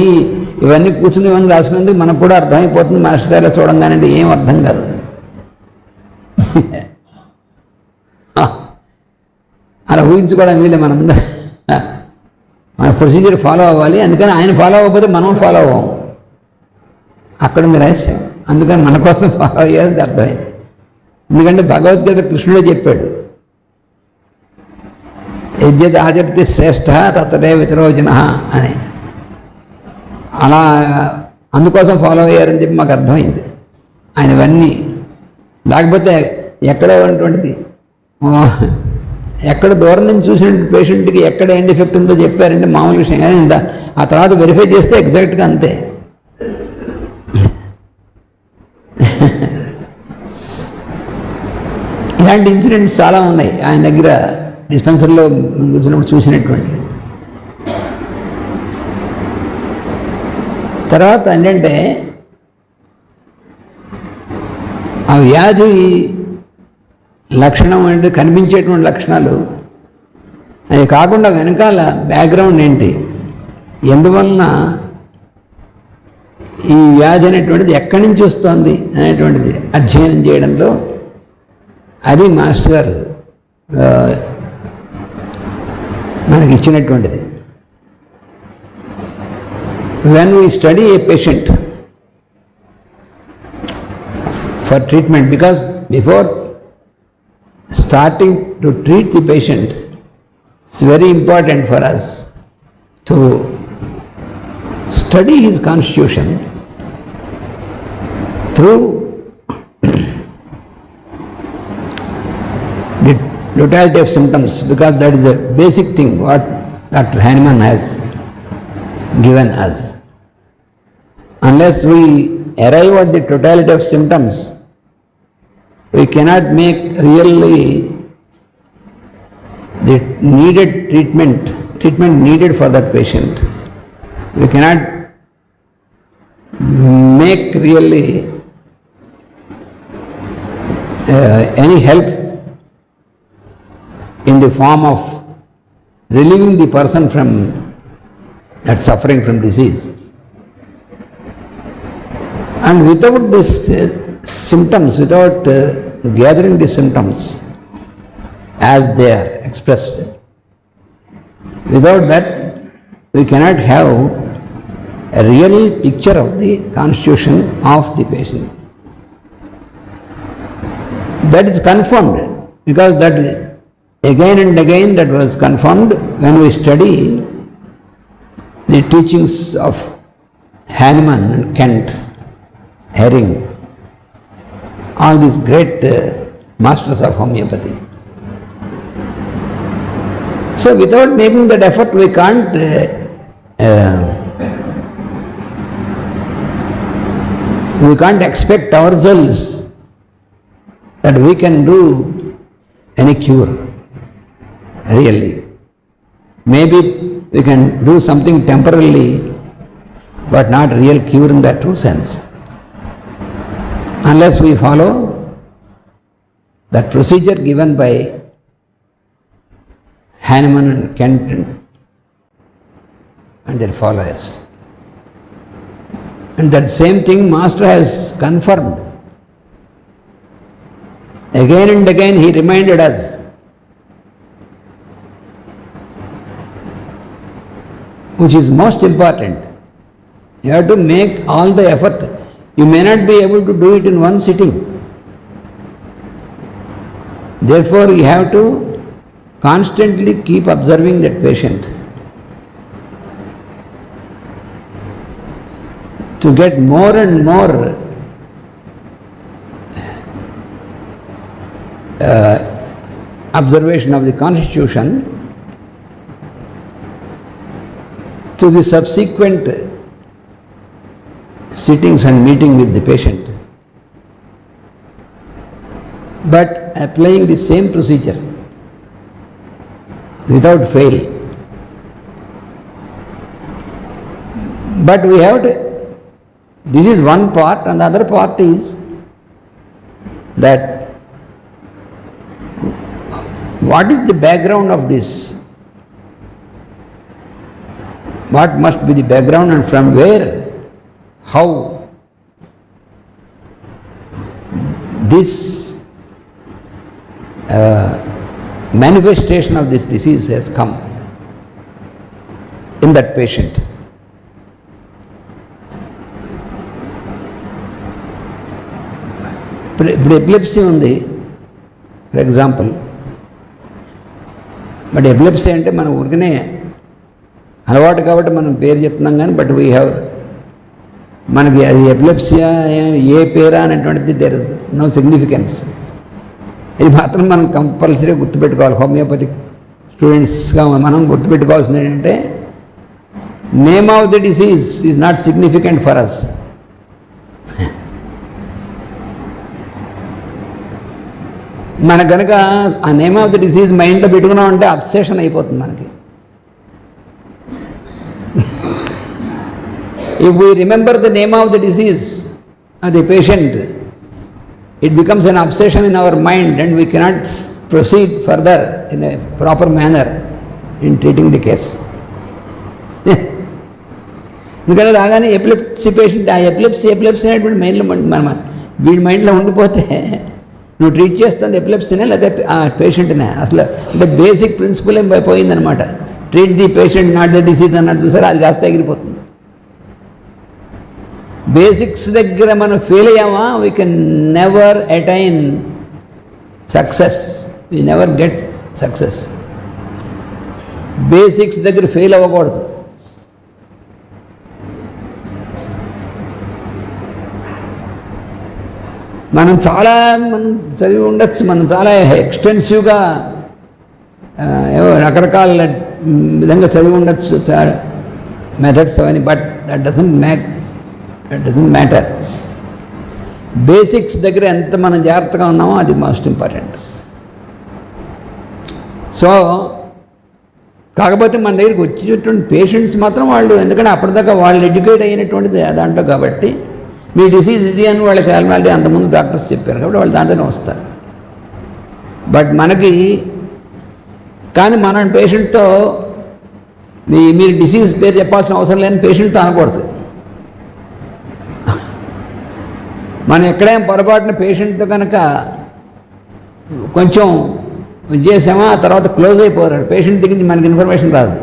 ఇవన్నీ కూర్చుని ఇవన్నీ రాసుకునేందుకు మనకు కూడా అర్థమైపోతుంది. మాస్టర్ గారిలో చూడంగానంటే ఏం అర్థం కాదు. అలా ఊహించుకోవడం వీలే. మన ప్రొసీజర్ ఫాలో అవ్వాలి. అందుకని ఆయన ఫాలో అవ్వకపోతే మనం ఫాలో అవ్వం. అక్కడుంది రహస్యం. అందుకని మన కోసం ఫాలో అయ్యేది అర్థమైంది. ఎందుకంటే భగవద్గీత కృష్ణుడే చెప్పాడు, యజ్ఞత్ ఆచరితే శ్రేష్ఠ తతడే వితరోజన అని. అలా అందుకోసం ఫాలో అయ్యారని చెప్పి మాకు అర్థమైంది ఆయన ఇవన్నీ. లేకపోతే ఎక్కడో ఉన్నటువంటిది, ఎక్కడ దూరం నుంచి చూసిన పేషెంట్కి ఎక్కడ ఏం డిఫెక్ట్ ఉందో చెప్పారంటే మామూలు విషయం. కానీ ఆ తర్వాత వెరిఫై చేస్తే ఎగ్జాక్ట్గా అంతే. ఇలాంటి ఇన్సిడెంట్స్ చాలా ఉన్నాయి ఆయన దగ్గర. డిస్పెన్సరీలో కూర్చున్నప్పుడు చూసినటువంటి. తర్వాత ఏంటంటే ఆ వ్యాధి లక్షణం అంటే కనిపించేటువంటి లక్షణాలు అవి కాకుండా వెనకాల బ్యాక్గ్రౌండ్ ఏంటి, ఎందువలన ఈ వ్యాధి అనేటువంటిది ఎక్కడి నుంచి వస్తుంది అనేటువంటిది అధ్యయనం చేయడంలో అది మాస్టర్ గారు మనకి ఇచ్చినటువంటిది. when we study a patient for treatment, because before starting to treat the patient, it's very important for us to study his constitution through the totality of symptoms, because that is a basic thing what Dr. Hahnemann has given us. Unless we arrive at the totality of symptoms, we cannot make really the needed treatment needed for that patient. We cannot make really any help in the form of relieving the person from that suffering from disease. And without this symptoms, without gathering the symptoms as they are expressed, Without that, we cannot have a real picture of the constitution of the patient. That is confirmed, because that again and again that was confirmed when we study the teachings of Hahnemann and Kent, Hering, all these great masters of homeopathy. So without making that effort, we can't expect ourselves that we can do any cure, really. Maybe we can do something temporarily, but not real cure in that true sense, unless we follow that procedure given by Hahnemann and Kent and their followers. And that same thing Master has confirmed. Again and again he reminded us, which is most important. You have to make all the effort. You may not be able to do it in one sitting. Therefore, you have to constantly keep observing that patient to get more and more observation of the constitution to the subsequent sittings and meeting with the patient, but applying the same procedure without fail. But we have to, this is one part, and the other part is that what is the background of this? What must be the background, and from where, how this manifestation of this disease has come in that patient. ఇప్పుడు epilepsy ఉంది for example. But epilepsy అంటే మనం ఊరికనే అలవాటు కాబట్టి మనం పేరు చెప్తున్నాం కానీ, బట్ వీ హ్యావ్, మనకి అది ఎపిలెప్సియా ఏ పేరా అనేటువంటిది దేర్ ఇస్ నో సిగ్నిఫికెన్స్. ఇది మాత్రం మనం కంపల్సరీగా గుర్తుపెట్టుకోవాలి. హోమియోపతిక్ స్టూడెంట్స్గా మనం గుర్తుపెట్టుకోవాల్సింది ఏంటంటే, name of the disease is not significant for us. మన కనుక ఆ నేమ్ ఆఫ్ ది డిసీజ్ మైండ్లో పెట్టుకున్నామంటే అబ్సెషన్ అయిపోతుంది మనకి. If we remember the name of the disease of the patient, it becomes an obsession in our mind and we cannot proceed further in a proper manner in treating the case. ఎందుకంటే రాగానే epilepsy patient, ఆ epilepsy అనేటువంటి మైండ్లో మన వీడి మైండ్లో ఉండిపోతే నువ్వు ట్రీట్ చేస్తుంది ఎపిలెప్సీనే లేదా ఆ పేషెంట్నే. అసలు అంటే బేసిక్ ప్రిన్సిపల్ ఏం పోయిందనమాట. Treat the patient not the disease అన్నట్టు చూసారా, అది కాస్త ఎగిరిపోతుంది. బేసిక్స్ దగ్గర మనం ఫెయిల్ అయ్యామా, we can never attain success, we never get success. Basics దగ్గర ఫెయిల్ అవ్వకూడదు. మనం చదివి ఉండొచ్చు, మనం చాలా ఎక్స్టెన్సివ్గా ఏవో రకరకాల విధంగా చదివి ఉండొచ్చు మెథడ్స్ అవన్నీ, but that doesn't matter. Basics దగ్గర ఎంత మనం జాగ్రత్తగా ఉన్నామో అది మోస్ట్ ఇంపార్టెంట్. సో కాకపోతే మన దగ్గరికి వచ్చేటువంటి పేషెంట్స్ మాత్రం వాళ్ళు, ఎందుకంటే అప్పటిదాకా వాళ్ళు ఎడ్యుకేట్ అయినటువంటిది దాంట్లో కాబట్టి, మీ డిసీజ్ ఇది అని వాళ్ళకి ఆల్రెడీ అంతకుముందు డాక్టర్స్ చెప్పారు కాబట్టి వాళ్ళు దాంట్లోనే వస్తారు. బట్ మనకి కానీ మన పేషెంట్తో మీరు డిసీజ్ పేరు చెప్పాల్సిన అవసరం లేని పేషెంట్తో అనకూడదు. మనం ఎక్కడేం పొరపాటున పేషెంట్తో కనుక కొంచెం చేసామా, ఆ తర్వాత క్లోజ్ అయిపోతాడు. పేషెంట్ దగ్గర మనకి ఇన్ఫర్మేషన్ రాదు.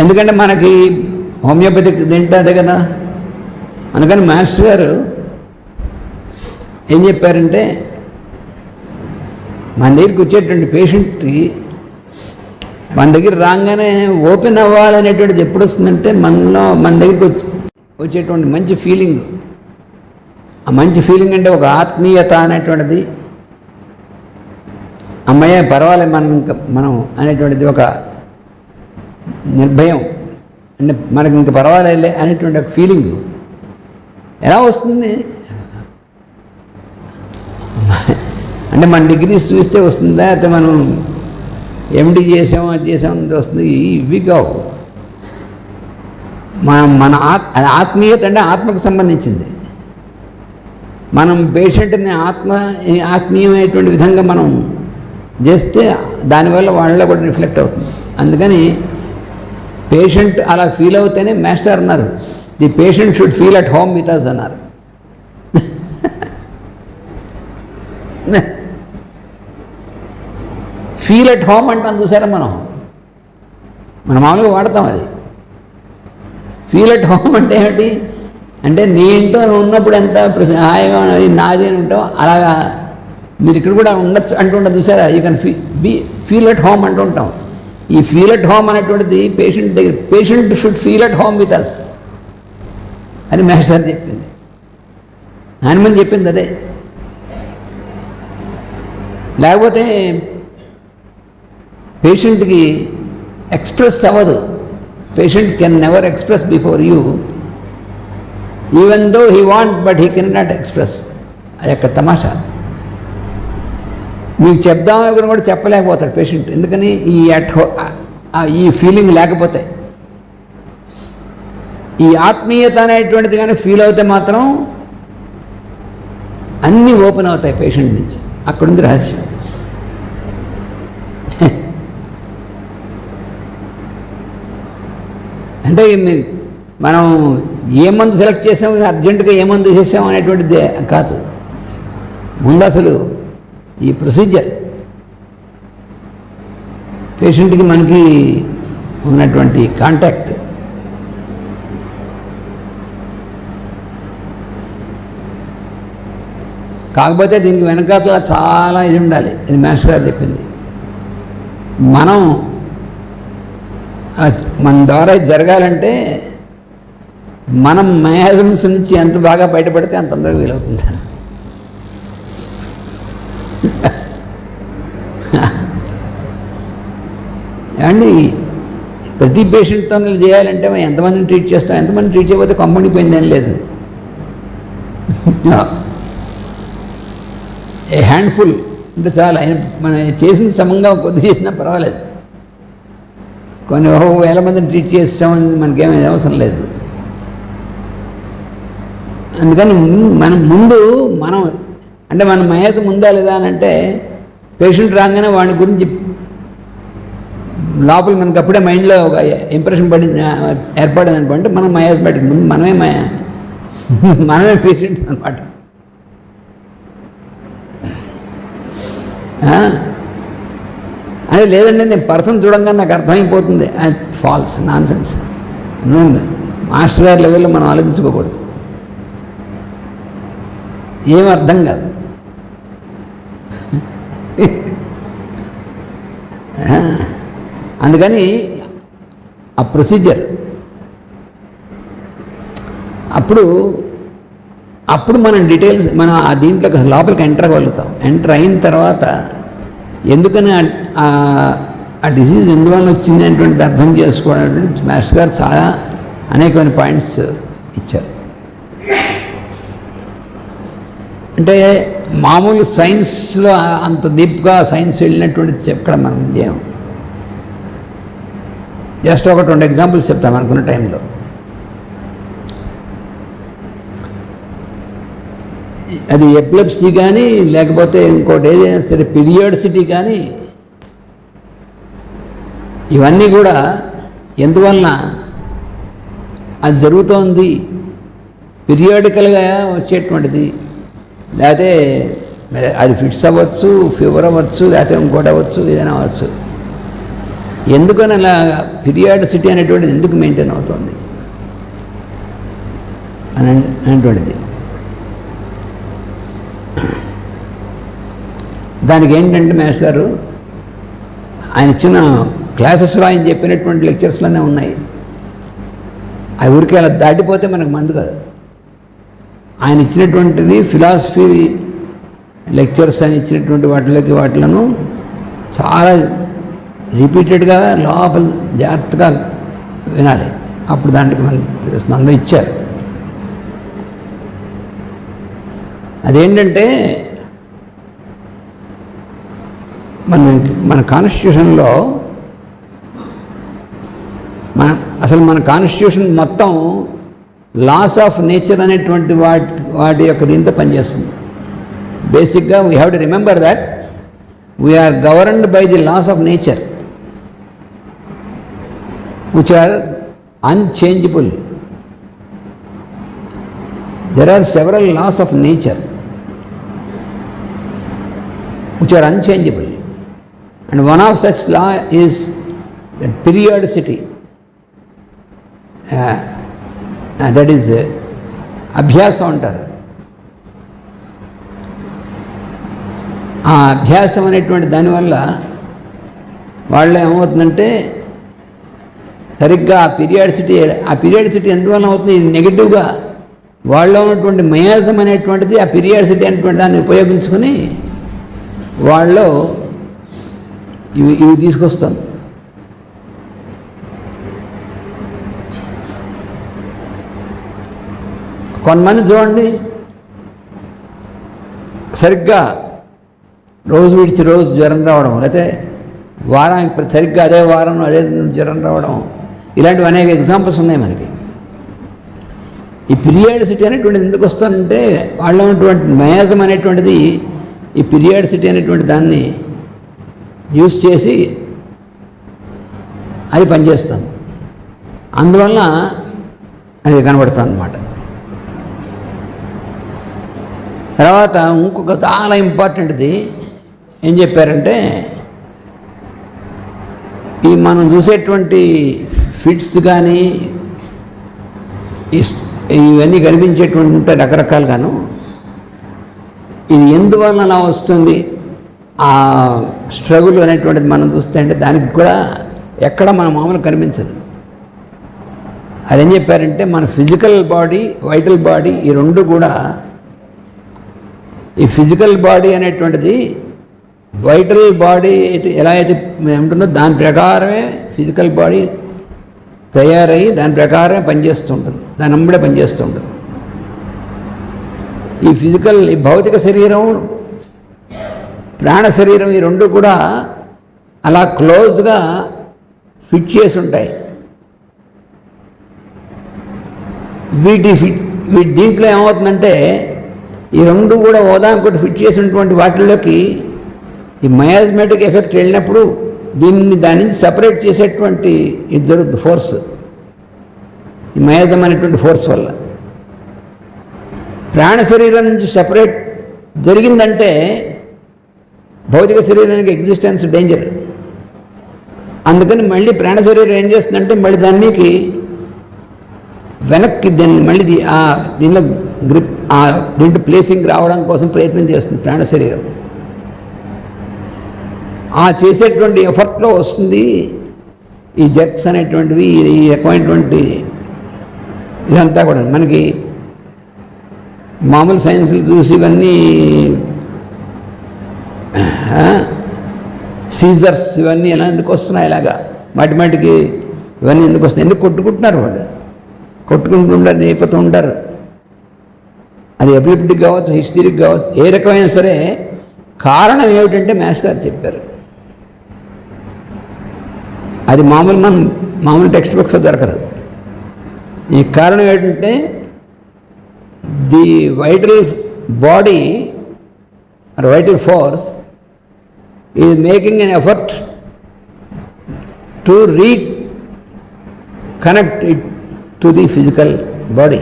ఎందుకంటే మనకి హోమియోపతిక్ తింటే కదా. అందుకని మాస్టర్ గారు ఏం చెప్పారంటే, మన దగ్గరికి వచ్చేటువంటి పేషెంట్కి మన దగ్గర రాగానే ఓపెన్ అవ్వాలనేటువంటిది ఎప్పుడు వస్తుందంటే మన దగ్గరికి వచ్చేటువంటి మంచి ఫీలింగ్. ఆ మంచి ఫీలింగ్ అంటే ఒక ఆత్మీయత అనేటువంటిది, అమ్మయ్య పర్వాలేదు మనం అనేటువంటిది, ఒక నిర్భయం, అంటే మనకి ఇంక పర్వాలేదులే అనేటువంటి ఒక ఫీలింగ్ ఎలా వస్తుంది అంటే మన డిగ్రీస్ చూస్తే వస్తుందా, అయితే మనం ఎండి చేసాము అది చేసాము వస్తుంది. ఇవి కావు. మన ఆత్మీయత అంటే ఆత్మకు సంబంధించింది. మనం పేషెంట్ని ఆత్మీయమైనటువంటి విధంగా మనం చేస్తే దానివల్ల వాళ్ళలో కూడా రిఫ్లెక్ట్ అవుతుంది. అందుకని పేషెంట్ అలా ఫీల్ అవుతేనే మాస్టర్ అన్నారు, the patient should feel at home with us అన్నారు. ఫీల్ అట్ హోమ్ అంటాం చూసారా, మనం మామూలుగా వాడతాం అది. ఫీల్ అట్ హోమ్ అంటే ఏమిటి అంటే, నీ ఇంట్లో ఉన్నప్పుడు ఎంత హాయిగా ఉన్నది నాది అని ఉంటాం, అలాగా మీరు ఇక్కడ కూడా ఉండొచ్చు అంటుంటాం చూసారా. You can feel at home అంటూ ఉంటాం. ఈ ఫీల్ అట్ హోమ్ అనేటువంటిది పేషెంట్ దగ్గర, patient should feel at home with us అని మాస్టర్ చెప్పింది. హనుమన్ చెప్పింది అదే. లేకపోతే పేషెంట్కి ఎక్స్ప్రెస్ అవ్వదు. Patient can never express before you, even though he want but he can not express. అది అక్కడ తమాషా. మీకు చెప్దామని కూడా చెప్పలేకపోతాడు పేషెంట్. ఎందుకని ఈ ఫీలింగ్ లేకపోతే, ఈ ఆత్మీయత అనేటువంటిది కానీ ఫీల్ అవుతే మాత్రం అన్నీ ఓపెన్ అవుతాయి పేషెంట్ నుంచి. అక్కడుంది రహస్యం. అంటే మనం ఏ మందు సెలెక్ట్ చేసాము, అర్జెంటుగా ఏ మందు చేసాము అనేటువంటిది కాదు. ముందు అసలు ఈ ప్రొసీజర్, పేషెంట్కి మనకి ఉన్నటువంటి కాంటాక్ట్, కాకపోతే దీనికి వెనకాతల చాలా ఇది ఉండాలి. ఇది మాస్టర్ గారు చెప్పింది. మన ద్వారా జరగాలంటే మనం మయాజమ్స్ నుంచి ఎంత బాగా బయటపడితే అంత తొందరగా వీలవుతుంది. అండి ప్రతి పేషెంట్తో చేయాలంటే మనం ఎంతమందిని ట్రీట్ చేస్తాం, ఎంతమంది ట్రీట్ చేయకపోతే కంపెనీపోయిందని లేదు. ఏ హ్యాండ్ఫుల్ అంటే చాలా, మనం చేసిన సమంగా కొద్ది చేసినా పర్వాలేదు. కొన్ని వేల మందిని ట్రీట్ చేస్తామని మనకేమీ అవసరం లేదు. అందుకని మనం అంటే మన మయాత ముందా లేదా అని అంటే, పేషెంట్ రాగానే వాడి గురించి లోపల మనకు అప్పుడే మైండ్లో ఒక ఇంప్రెషన్ ఏర్పడింది అనుకుంటే మనం మయాజ్మాటిక్ ముందు మనమే పేషెంట్ అనమాట. అదే లేదండి నేను పర్సన్ చూడంగా నాకు అర్థమైపోతుంది, ఫాల్స్, నాన్ సెన్స్. మాస్టర్ గారి లెవెల్లో మనం ఆలోచించుకోకూడదు, ఏం అర్థం కాదు. అందుకని ఆ ప్రొసీజర్ అప్పుడు మనం డీటెయిల్స్ మనం ఆ దీంట్లోకి లోపలికి ఎంటర్ అవ్వగలుగుతాం. ఎంటర్ అయిన తర్వాత ఎందుకని ఆ డిసీజ్ ఎందువల్ల వచ్చింది అనేటువంటిది అర్థం చేసుకోవడానికి మాస్టర్ గారు చాలా అనేకమైన పాయింట్స్ ఇచ్చారు. అంటే మామూలు సైన్స్లో అంత డీప్గా సైన్స్ వెళ్ళినటువంటిది చెప్పడం మనం చేయం. జస్ట్ ఒక 2 ఎగ్జాంపుల్స్ చెప్తాం అనుకున్న టైంలో. అది ఎపిలెప్సీ కానీ లేకపోతే ఇంకోటి ఏదైనా సరే పీరియాడిసిటీ కానీ, ఇవన్నీ కూడా ఎందువలన అది జరుగుతోంది, పీరియాడికల్గా వచ్చేటువంటిది, లేకపోతే అది ఫిట్స్ అవ్వచ్చు, ఫీవర్ అవ్వచ్చు, లేకపోతే ఇంకోటి అవ్వచ్చు, ఏదైనా అవ్వచ్చు. ఎందుకని అలా పీరియాడిసిటీ అనేటువంటిది ఎందుకు మెయింటైన్ అవుతుంది అనేటువంటిది. దానికి ఏంటంటే మాస్టర్ గారు ఆయన ఇచ్చిన క్లాసెస్లో ఆయన చెప్పినటువంటి లెక్చర్స్లోనే ఉన్నాయి. ఆ ఊరికి అలా దాటిపోతే మనకు మందు కాదు. ఆయన ఇచ్చినటువంటిది ఫిలాసఫీ లెక్చర్స్ అని ఇచ్చినటువంటి వాటిలను చాలా రిపీటెడ్గా లోపల జాగ్రత్తగా వినాలి. అప్పుడు దానికి మనకు తెలుస్తుంది. అందరూ ఇచ్చారు. అదేంటంటే మన కాన్స్టిట్యూషన్లో మన కాన్స్టిట్యూషన్ మొత్తం లాస్ ఆఫ్ నేచర్ అనేటువంటి వాటి యొక్క దీంతో పనిచేస్తుంది. బేసిక్గా we have to remember that we are governed by the laws of nature which are unchangeable. There are several laws of nature which are unchangeable, and one of such law is that periodicity. That is అభ్యాసం అంటారు. ఆ అభ్యాసం అనేటువంటి దానివల్ల వాళ్ళు ఏమవుతుందంటే సరిగ్గా ఆ పీరియాడిసిటీ ఎందువల్ల అవుతుంది? నెగిటివ్గా వాళ్ళలో ఉన్నటువంటి మయాజం అనేటువంటిది ఆ పీరియాడిసిటీ అనేటువంటి దాన్ని ఉపయోగించుకొని వాళ్ళు ఇవి తీసుకొస్తాం. కొంతమంది చూడండి, సరిగ్గా రోజు విడిచి రోజు జ్వరం రావడం, లేకపోతే వారానికి సరిగ్గా అదే వారం అదే జ్వరం రావడం, ఇలాంటివి అనేక ఎగ్జాంపుల్స్ ఉన్నాయి మనకి. ఈ పీరియాడిసిటీ అనేటువంటిది ఎందుకు వస్తుందంటే వాళ్ళలో ఉన్నటువంటి మయాజం అనేటువంటిది ఈ పీరియాడిసిటీ అనేటువంటి దాన్ని యూజ్ చేసి అది పనిచేస్తుంది. అందువల్ల అది కనబడుతుంది అన్నమాట. తర్వాత ఇంకొక చాలా ఇంపార్టెంట్ది ఏం చెప్పారంటే, ఈ మనం చూసేటువంటి ఫిట్స్ కానీ ఇవన్నీ కనిపించేటువంటి ఉంటాయి రకరకాలుగాను. ఇది ఎందువల్ల అలా వస్తుంది ఆ స్ట్రగుల్ అనేటువంటిది మనం చూస్తే అంటే దానికి కూడా ఎక్కడ మన మామూలు కనిపించదు. అదేం చెప్పారంటే మన ఫిజికల్ బాడీ, వైటల్ బాడీ, ఈ రెండు కూడా, ఈ ఫిజికల్ బాడీ అనేటువంటిది వైటల్ బాడీ అయితే ఎలా అయితే ఉంటుందో దాని ప్రకారమే ఫిజికల్ బాడీ తయారయ్యి దాని ప్రకారమే పనిచేస్తూ ఉంటుంది, దాని అమ్మడే పనిచేస్తూ ఉంటుంది. ఈ భౌతిక శరీరం, ప్రాణ శరీరం, ఈ రెండు కూడా అలా క్లోజ్గా ఫిట్ చేసి ఉంటాయి. వీటి దీంట్లో ఏమవుతుందంటే ఈ రెండు కూడా ఓదాంకోటి ఫిట్ చేసినటువంటి వాటిల్లోకి ఈ మయాజ్మెటిక్ ఎఫెక్ట్ వెళ్ళినప్పుడు దాని నుంచి సపరేట్ చేసేటువంటి ఇది జరుగుతుంది ఫోర్స్. ఈ మయాజం అనేటువంటి ఫోర్స్ వల్ల ప్రాణ శరీరం నుంచి సపరేట్ జరిగిందంటే భౌతిక శరీరానికి ఎగ్జిస్టెన్స్ డేంజర్. అందుకని మళ్ళీ ప్రాణ శరీరం ఏం చేస్తుందంటే మళ్ళీ దానికి వెనక్కి దాన్ని మళ్ళీ దీనిలో గ్రిప్ దీంట్లో ప్లేసింగ్ రావడం కోసం ప్రయత్నం చేస్తుంది ప్రాణ శరీరం. ఆ చేసేటువంటి ఎఫర్ట్లో వస్తుంది ఈ జెక్స్ అనేటువంటివి, ఈ రకమైనటువంటి ఇదంతా కూడా. మనకి మామూలు సైన్స్లు చూసి ఇవన్నీ సీజర్స్ ఇవన్నీ ఎలా ఎందుకు వస్తున్నాయి, ఇలాగా మాటికి ఇవన్నీ ఎందుకు వస్తాయి? ఎందుకు కొట్టుకుంటున్నారు? వాళ్ళు కొట్టుకుంటుంటారు, అయిపోతూ ఉంటారు. అది ఎపిలిప్టిక్ కావచ్చు, హిస్టీరిక్ కావచ్చు, ఏ రకమైన సరే కారణం ఏమిటంటే మాస్టర్ గారు చెప్పారు. అది మామూలు టెక్స్ట్ బుక్స్లో దొరకదు. ఈ కారణం ఏంటంటే the vital body or vital force is making an effort to connect it to the physical body.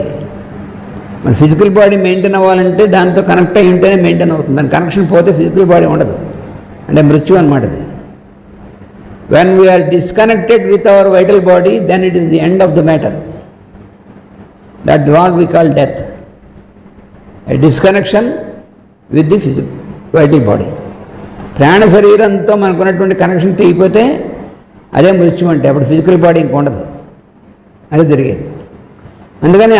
మన ఫిజికల్ బాడీ మెయింటైన్ అవ్వాలంటే దాంతో కనెక్ట్ అయ్యి ఉంటేనే మెయింటైన్ అవుతుంది. దాని కనెక్షన్ పోతే ఫిజికల్ బాడీ ఉండదు, అంటే మృత్యు అన్నమాట. అది When we are disconnected with our vital body, then it is the end of the matter. That's what we call death. A disconnection with the vital body. ప్రాణ శరీరంతో మనకున్నటువంటి కనెక్షన్ తెగిపోతే అదే మృత్యు అంటే. అప్పుడు ఫిజికల్ బాడీ ఇంక ఉండదు. అది జరిగేది. అందుకని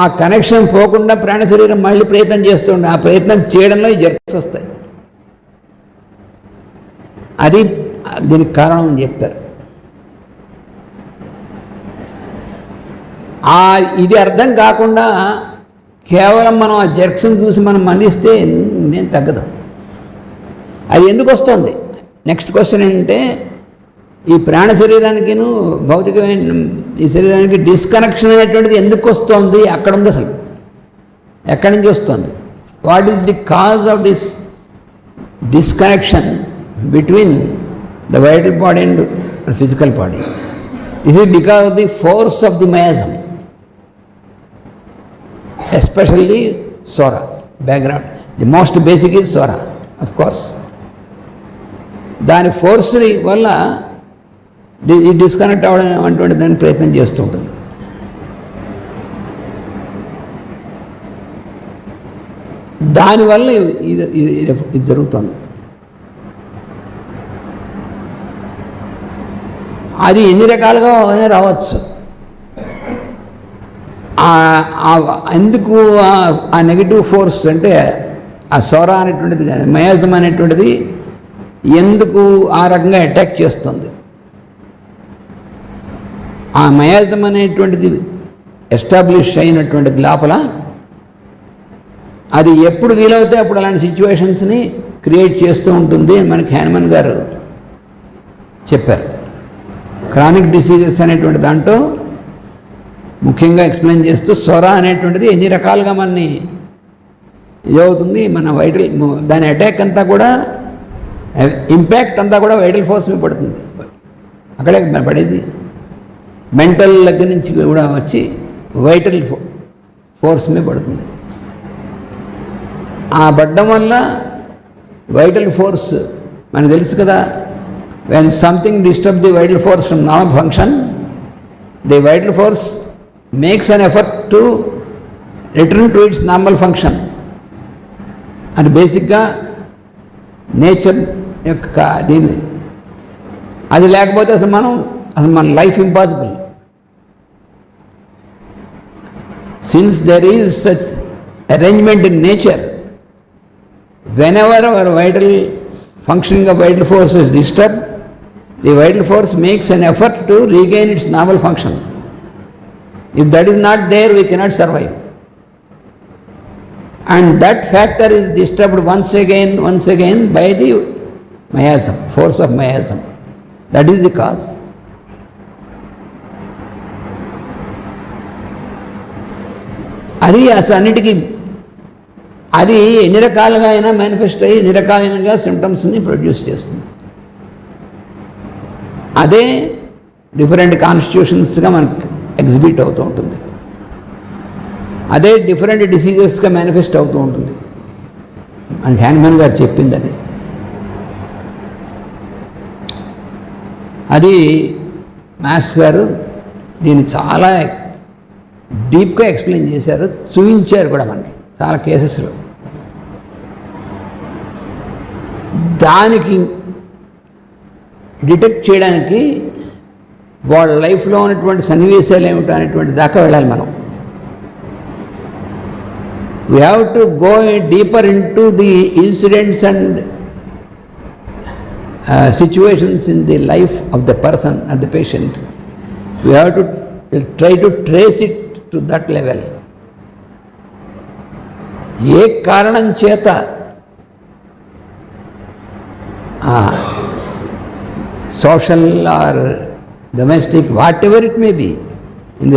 ఆ కనెక్షన్ పోకుండా ప్రాణ శరీరం మళ్ళీ ప్రయత్నం చేస్తూ ఉండే. ఆ ప్రయత్నం చేయడంలో ఈ జర్క్స్ వస్తాయి. అది దీనికి కారణం అని చెప్పారు. ఇది అర్థం కాకుండా కేవలం మనం ఆ జర్క్స్ని చూసి మనం మందిస్తే నేను తగ్గదు. అది ఎందుకు వస్తుంది? నెక్స్ట్ క్వశ్చన్ ఏంటంటే, ఈ ప్రాణ శరీరానికిను భౌతికమైన ఈ శరీరానికి డిస్కనెక్షన్ అనేటువంటిది ఎందుకు వస్తుంది? అక్కడ ఉంది. అసలు ఎక్కడి నుంచి వస్తుంది? What is the cause of this disconnection between the vital body and physical body? This is because of the force of the miasm, especially Sora background. The most basic is Sora, of course. దాని force వల్ల ఈ disconnect అవ్వడం అటువంటి దాన్ని ప్రయత్నం చేస్తూ ఉంటుంది. దానివల్ల ఇది జరుగుతుంది. అది ఎన్ని రకాలుగా రావచ్చు. ఎందుకు ఆ నెగిటివ్ ఫోర్స్ అంటే ఆ సోరా అనేటువంటిది, మయాజం అనేటువంటిది ఎందుకు ఆ రకంగా అటాక్ చేస్తుంది? ఆ మయాజం అనేటువంటిది ఎస్టాబ్లిష్ అయినటువంటిది లోపల, అది ఎప్పుడు వీలవుతే అప్పుడు అలాంటి సిచ్యువేషన్స్ని క్రియేట్ చేస్తూ ఉంటుంది అని మనకి హ్యాన్మన్ గారు చెప్పారు. క్రానిక్ డిసీజెస్ అనేటువంటి దాంట్లో ముఖ్యంగా ఎక్స్ప్లెయిన్ చేస్తూ సొర అనేటువంటిది ఎన్ని రకాలుగా మనని ఇదవుతుంది. మన వైటల్ దాని అటాక్ అంతా కూడా, ఇంపాక్ట్ అంతా కూడా వైటల్ ఫోర్స్ మీద పడుతుంది. అక్కడే పడేది మెంటల్ దగ్గర నుంచి కూడా వచ్చి వైటల్ ఫోర్స్ మీద పడుతుంది. ఆ పడ్డం వల్ల వైటల్ ఫోర్స్ మనకు తెలుసు కదా, when something disturbs the vital force from normal function, the vital force makes an effort to return to its normal function. And basically nature యొక్క దీన్ని అది లేకపోతే అసలు మన life impossible. Since there is such arrangement in nature, whenever our vital functioning of vital force is disturbed, the vital force makes an effort to regain its normal function. If that is not there, we cannot survive. And that factor is disturbed once again by the miasm, force of miasm. That is the cause. అది అసలు అన్నిటికీ అది ఎన్ని రకాలుగా అయినా manifest అయ్యి ఎన్ని రకాలుగా సిమ్టమ్స్ని ప్రొడ్యూస్ చేస్తుంది. అదే డిఫరెంట్ కాన్స్టిట్యూషన్స్గా మనకు ఎగ్జిబిట్ అవుతూ ఉంటుంది. అదే డిఫరెంట్ డిసీజెస్గా మేనిఫెస్ట్ అవుతూ ఉంటుంది. మనకి హ్యాన్మన్ గారు చెప్పింది అది మాస్టర్ గారు దీన్ని చాలా డీప్గా ఎక్స్ప్లెయిన్ చేశారు, చూపించారు కూడా మనకి చాలా కేసెస్లో. దానికి డిటెక్ట్ చేయడానికి వాళ్ళ లైఫ్లో ఉన్నటువంటి సన్నివేశాలు ఏమిటో అనేటువంటి దాకా వెళ్ళాలి మనం. We have to go deeper in to the incidents and situations in the life of the person and the patient. We have to try to trace it to that level. ఏ కారణం చేత social or domestic, whatever it may be, in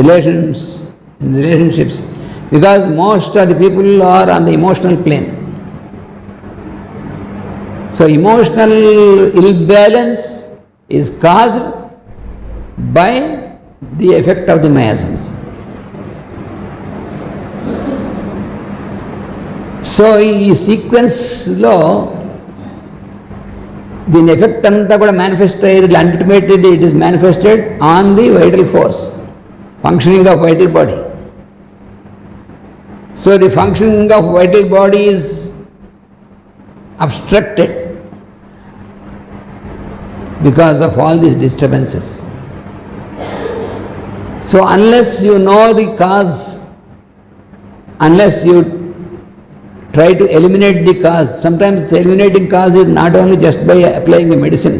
relationships, because most of the people are on the emotional plane. So emotional imbalance is caused by the effect of the miasms. So ఈ సీక్వెన్స్లో దీని effect అంతా కూడా manifest అయ్యేది ultimately it is manifested on the vital force, functioning of vital body. So the functioning of vital body is obstructed because of all these disturbances. So unless you know the cause, unless you try to eliminate the cause, sometimes the eliminating cause is not only just by applying the medicine,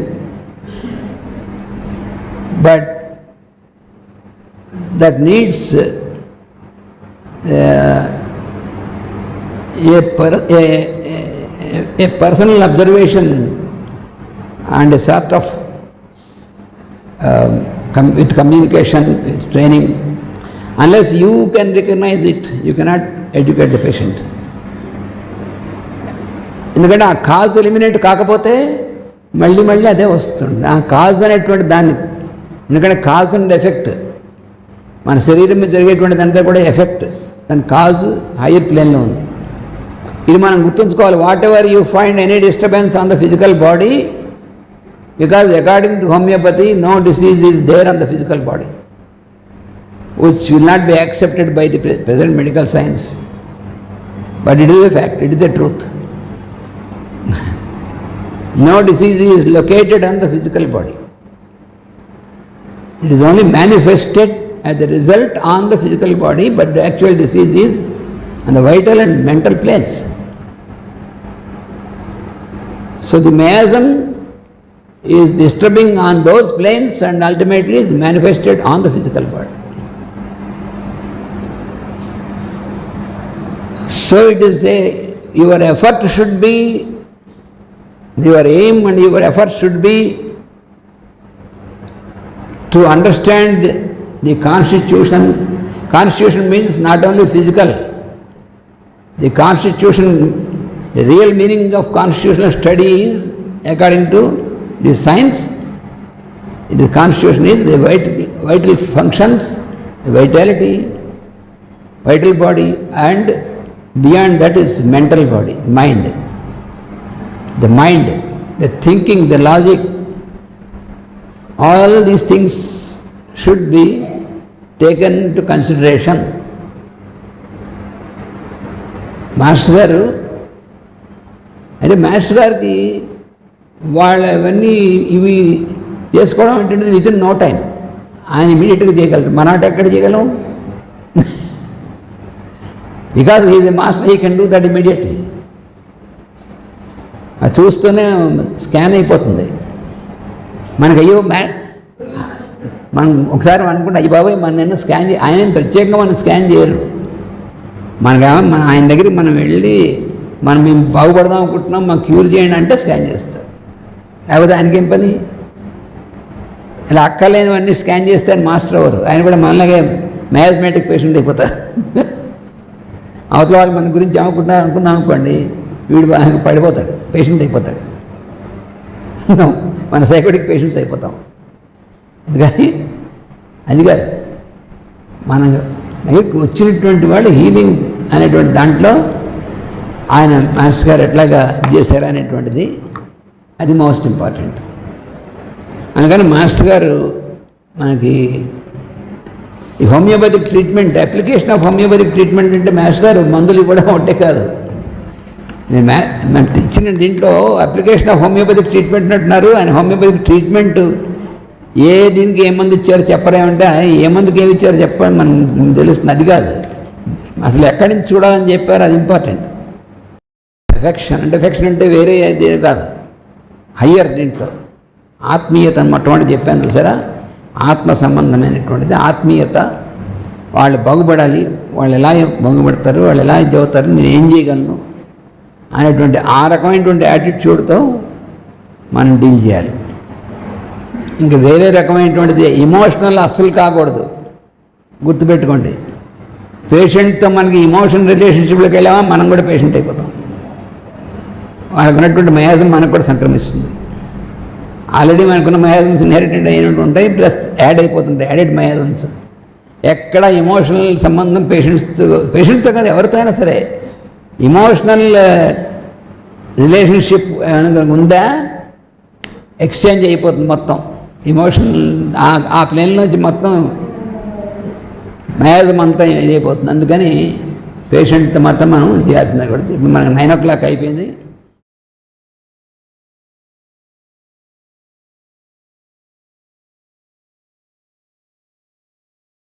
but that needs a personal observation and a sort of with communication, with training. Unless you can recognize it, you cannot educate the patient. ఎందుకంటే ఆ cause eliminate కాకపోతే మళ్ళీ మళ్ళీ అదే వస్తుంది. ఆ cause అనేటువంటి దాన్ని, ఎందుకంటే కాజ్ అండ్ ఎఫెక్ట్ మన శరీరం మీద జరిగేటువంటిది అంతా కూడా ఎఫెక్ట్, దాని కాజ్ హయ్యర్ ప్లేన్లో ఉంది. ఇది మనం గుర్తుంచుకోవాలి. Whatever you find any disturbance on the physical body, because according to homeopathy no disease is there on the physical body, which will not be accepted by the present medical science, but it is a fact, it is a truth. No disease is located on the physical body. It is only manifested as a result on the physical body, but the actual disease is on the vital and mental planes. So the miasm is disturbing on those planes and ultimately is manifested on the physical body. So it is your effort should be, your aim and your effort should be to understand the constitution. Constitution means not only physical. The constitution, the real meaning of constitutional study is, according to the science, the constitution is the vital functions, the vitality, vital body, and beyond that is mental body, mind. The mind, the thinking, the logic, all these things should be taken into consideration. Master గారు అయితే master గారికి వాళ్ళవన్నీ ఇవి చేసుకోవడం ఏంటంటే with in no time ఆయన ఇమీడియట్గా చేయగలరు. మన ఎక్కడ చేయగలం? Because he's a master, he can do that immediately. అది చూస్తూనే స్కాన్ అయిపోతుంది మనకు. అయ్యో మనం ఒకసారి అనుకుంటే అయ్యి బాబాయ్ మన నిన్న స్కాన్ ఆయన ప్రత్యేకంగా మనం స్కాన్ చేయరు. మనకేమో మన ఆయన దగ్గరికి మనం వెళ్ళి మేము బాగుపడదాం అనుకుంటున్నాం, మాకు క్యూర్ చేయండి అంటే స్కాన్ చేస్తారు. లేకపోతే ఆయనకేం పని? ఇలా అక్కర్లేనివన్నీ స్కాన్ చేస్తే ఆయన మాస్టర్ అవ్వరు. ఆయన కూడా మనలాగే మ్యాథమెటిక్ పేషెంట్ అయిపోతారు. అవతల వాళ్ళు మన గురించి ఏమనుకుంటున్నారు అనుకున్నాం అనుకోండి, వీడు పడిపోతాడు, పేషెంట్ అయిపోతాడు. మన సైకోటిక్ పేషెంట్స్ అయిపోతాం. అందుకని అది కాదు, మన దగ్గరికి వచ్చినటువంటి వాళ్ళు హీలింగ్ అనేటువంటి దాంట్లో ఆయన మాస్టర్ గారు ఎట్లాగా చేశారు అనేటువంటిది అది మోస్ట్ ఇంపార్టెంట్. అందుకని మాస్టర్ గారు మనకి ఈ homeopathic treatment, application of homeopathic treatment అంటే మాస్టర్ గారు మందులు ఇవ్వడం ఒకటే కాదు. నేను ఇచ్చిన దీంట్లో అప్లికేషన్ ఆఫ్ హోమియోపతిక్ ట్రీట్మెంట్ అంటున్నారు. ఆయన హోమియోపతిక్ ట్రీట్మెంట్ ఏ దీనికి ఏ మందు ఇచ్చారో చెప్పరేమంటే ఏ మందుకి ఏమి ఇచ్చారో చెప్పండి మనం తెలుస్తుంది. అది కాదు, అసలు ఎక్కడి నుంచి చూడాలని చెప్పారు, అది ఇంపార్టెంట్. ఎఫెక్షన్ అంటే వేరే అది కాదు, హయ్యర్ దీంట్లో ఆత్మీయత మొట్టమొదటి చెప్పాను చూసారా, ఆత్మ సంబంధమైనటువంటిది ఆత్మీయత. వాళ్ళు బాగుపడాలి, వాళ్ళు ఎలా బాగుపడతారు, వాళ్ళు ఎలా చదువుతారు, నేను ఏం చేయగలను అనేటువంటి ఆ రకమైనటువంటి యాటిట్యూడ్తో మనం డీల్ చేయాలి. ఇంకా వేరే రకమైనటువంటిది ఎమోషనల్ అస్సలు కాకూడదు. గుర్తుపెట్టుకోండి, పేషెంట్తో మనకి ఇమోషన్ రిలేషన్షిప్లోకి వెళ్ళామా మనం కూడా పేషెంట్ అయిపోతాం. వాళ్ళకు ఉన్నటువంటి మయాజం మనకు కూడా సంక్రమిస్తుంది. ఆల్రెడీ మనకున్న మయాజమ్స్ ఇన్హెరిటెడ్ అయినట్టు ఉంటాయి, ప్లస్ యాడ్ అయిపోతుంటాయి, యాడెడ్ మయాజమ్స్. ఎక్కడ ఎమోషనల్ సంబంధం పేషెంట్తో కాదు ఎవరితో అయినా సరే ఇమోషనల్ రిలేషన్షిప్ ఉందా ఎక్స్చేంజ్ అయిపోతుంది మొత్తం ఎమోషన్, ఆ ప్లేన్లోంచి మొత్తం మ్యాజం అంతా ఇదైపోతుంది. అందుకని పేషెంట్తో మొత్తం మనం చేయాల్సింది. ఇప్పుడు మనకు 9 o'clock అయిపోయింది.